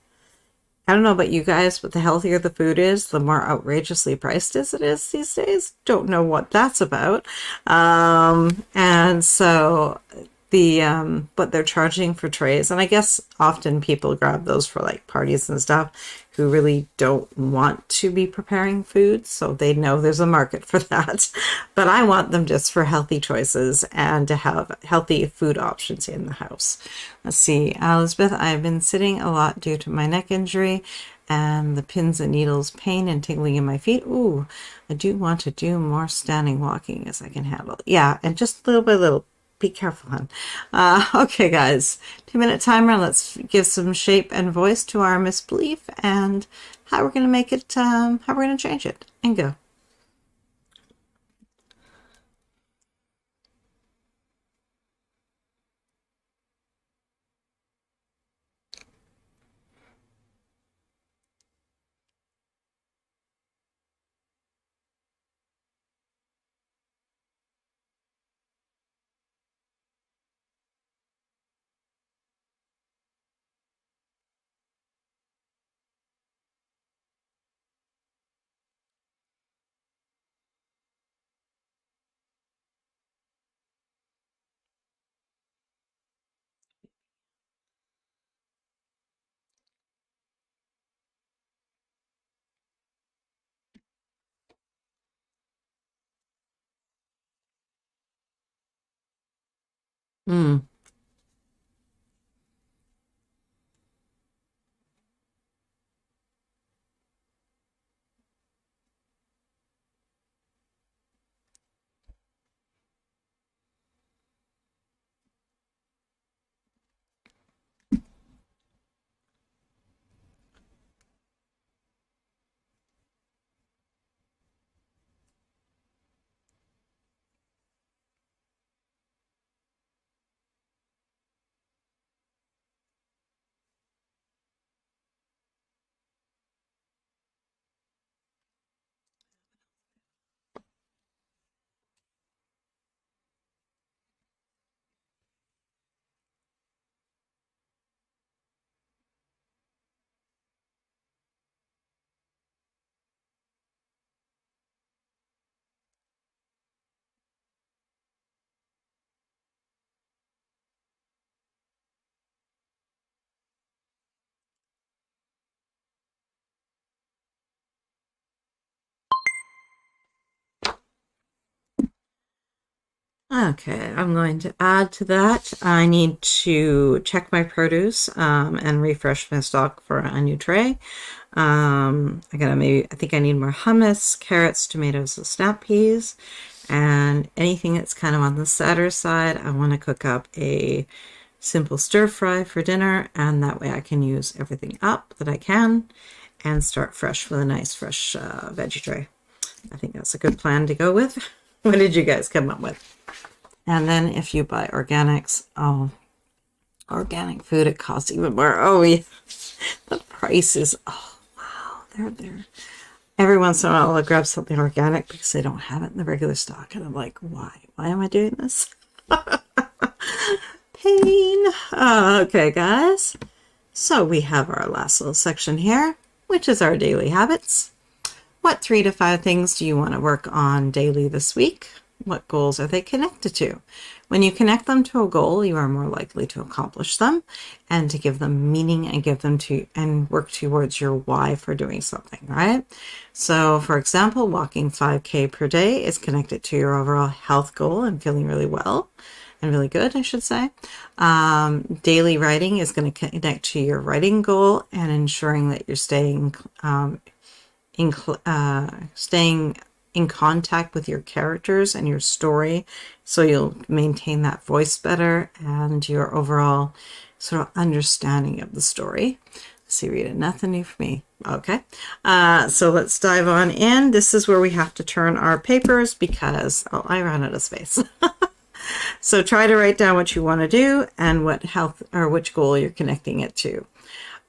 I don't know about you guys, but the healthier the food is, the more outrageously priced it is these days. Don't know what that's about. And so what they're charging for trays, and I guess often people grab those for like parties and stuff who really don't want to be preparing food, so they know there's a market for that. But I want them just for healthy choices and to have healthy food options in the house. Let's see, Elizabeth, I've been sitting a lot due to my neck injury and the pins and needles pain and tingling in my feet. Ooh, I do want to do more standing walking as I can handle. Yeah, and just little by little. Be careful, hon. Okay, guys, 2-minute timer. Let's give some shape and voice to our misbelief and how we're going to make it, how we're going to change it, and go. Mm. Okay, I'm going to add to that. I need to check my produce and refresh my stock for a new tray. I think I need more hummus, carrots, tomatoes, and snap peas, and anything that's kind of on the sadder side. I want to cook up a simple stir fry for dinner, and that way I can use everything up that I can and start fresh with a nice fresh veggie tray. I think that's a good plan to go with. What did you guys come up with? And then if you buy organics, oh, organic food, it costs even more. Oh, yeah. The prices, oh, wow, they're there. Every once in a while, I'll grab something organic because they don't have it in the regular stock. And I'm like, why? Why am I doing this? Pain. Okay, guys. So we have our last little section here, which is our daily habits. What 3 to 5 things do you want to work on daily this week? What goals are they connected to? When you connect them to a goal, you are more likely to accomplish them and to give them meaning and give them to and work towards your why for doing something, right? So, for example, walking 5K per day is connected to your overall health goal and feeling really well and really good, I should say. Daily writing is going to connect to your writing goal and ensuring that you're staying in contact with your characters and your story, so you'll maintain that voice better and your overall sort of understanding of the story. See, Rita, nothing new for me. Okay, so let's dive on in. This is where we have to turn our papers because I ran out of space. So try to write down what you want to do and what health or which goal you're connecting it to.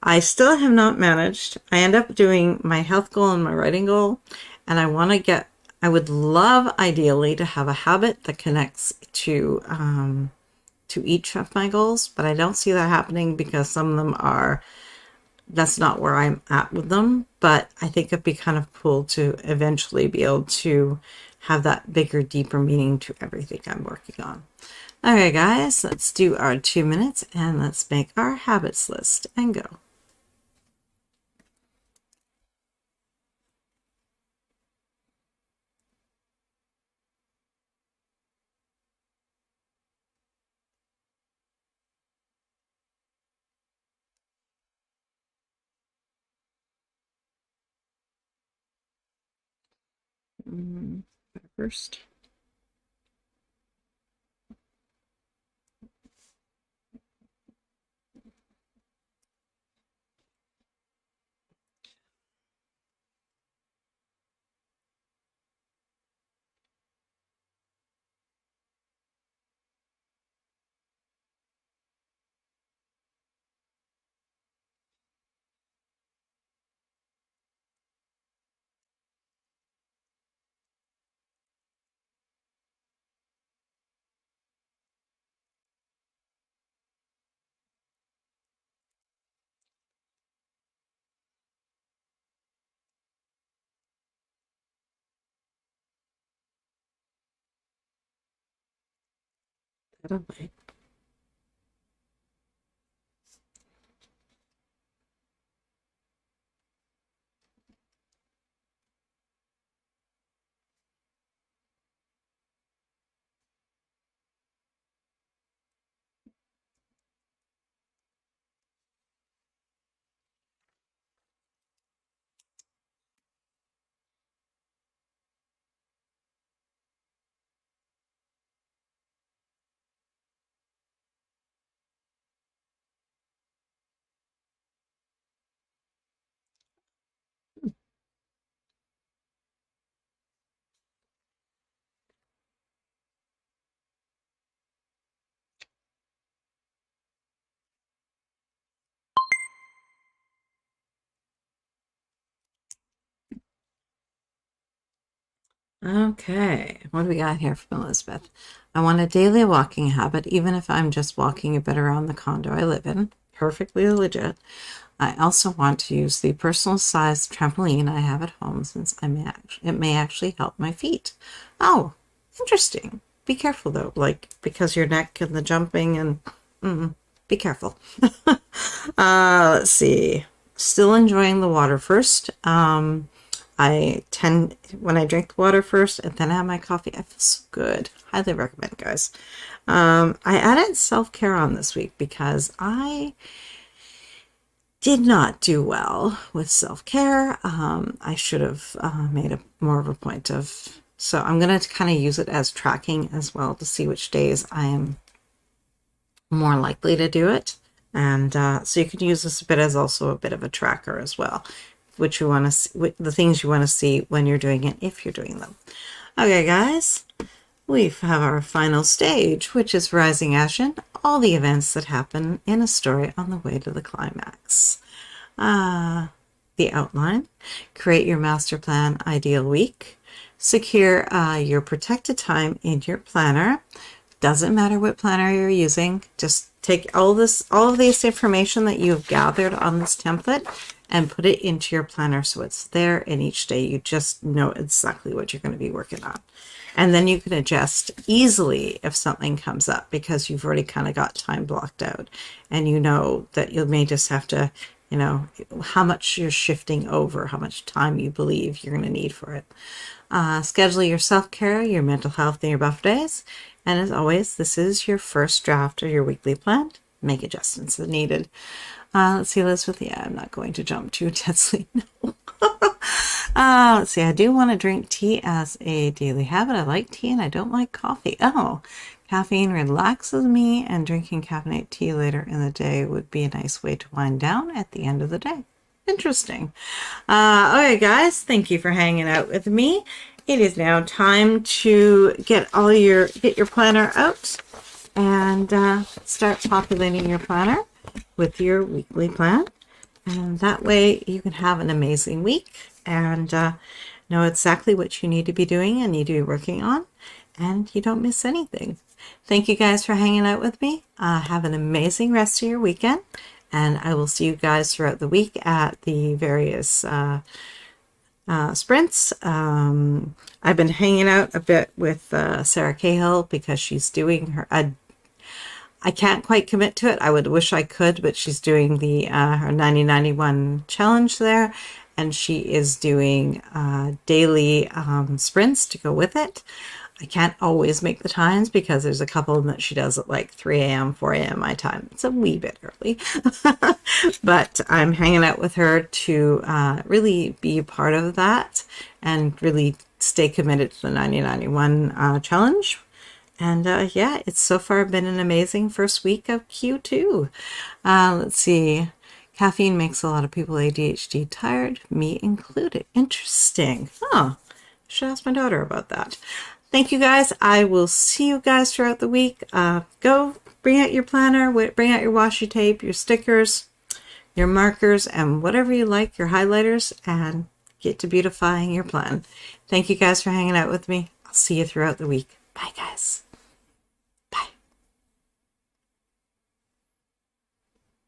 I still have not managed. I end up doing my health goal and my writing goal, and I would love ideally to have a habit that connects to each of my goals, but I don't see that happening because some of them that's not where I'm at with them. But I think it'd be kind of cool to eventually be able to have that bigger, deeper meaning to everything I'm working on. Okay, guys, let's do our 2 minutes and let's make our habits list and go. First. That away. Okay, what do we got here from Elizabeth? I want a daily walking habit, even if I'm just walking a bit around the condo I live in. Perfectly legit. I also want to use the personal sized trampoline I have at home since it may actually help my feet. Oh, interesting. Be careful though, like because your neck and the jumping and be careful. Let's see. Still enjoying the water first. I tend, when I drink the water first and then have my coffee, I feel so good. Highly recommend, guys. I added self-care on this week because I did not do well with self-care. I should have made more of a point of, so I'm going to kind of use it as tracking as well to see which days I am more likely to do it. And so you could use this a bit as also a bit of a tracker as well, which you want to see, the things you want to see when you're doing it, if you're doing them. Okay, guys, we have our final stage, which is Rising Action, all the events that happen in a story on the way to the climax. The outline, create your master plan ideal week, secure your protected time in your planner. Doesn't matter what planner you're using, just take all of this information that you've gathered on this template and put it into your planner so it's there, and each day you just know exactly what you're going to be working on. And then you can adjust easily if something comes up because you've already kind of got time blocked out and you know that you may just have to, you know, how much you're shifting over, how much time you believe you're going to need for it. Schedule your self-care, your mental health, and your buff days. And as always, this is your first draft of your weekly plan. Make adjustments as needed. Let's see, Elizabeth. Yeah, I'm not going to jump too intensely. No. Let's see. I do want to drink tea as a daily habit. I like tea and I don't like coffee. Oh, caffeine relaxes me, and drinking caffeinated tea later in the day would be a nice way to wind down at the end of the day. Interesting. Okay, guys. Thank you for hanging out with me. It is now time to get your planner out and start populating your planner with your weekly plan. And that way you can have an amazing week and know exactly what you need to be doing and need to be working on, and you don't miss anything. Thank you guys for hanging out with me. Have an amazing rest of your weekend, and I will see you guys throughout the week at the various sprints. I've been hanging out a bit with Sarah Cahill because she's doing her, I can't quite commit to it. I would wish I could, but she's doing the her 90-91 challenge there, and she is doing daily sprints to go with it. I can't always make the times because there's a couple of them that she does at like 3 a.m., 4 a.m. my time. It's a wee bit early. But I'm hanging out with her to really be a part of that and really stay committed to the 90-91 challenge. And yeah, it's so far been an amazing first week of Q2. Let's see. Caffeine makes a lot of people ADHD tired, me included. Interesting. Oh, should ask my daughter about that. Thank you guys. I will see you guys throughout the week. Go bring out your planner, bring out your washi tape, your stickers, your markers, and whatever you like, your highlighters, and get to beautifying your plan. Thank you guys for hanging out with me. I'll see you throughout the week. Bye, guys.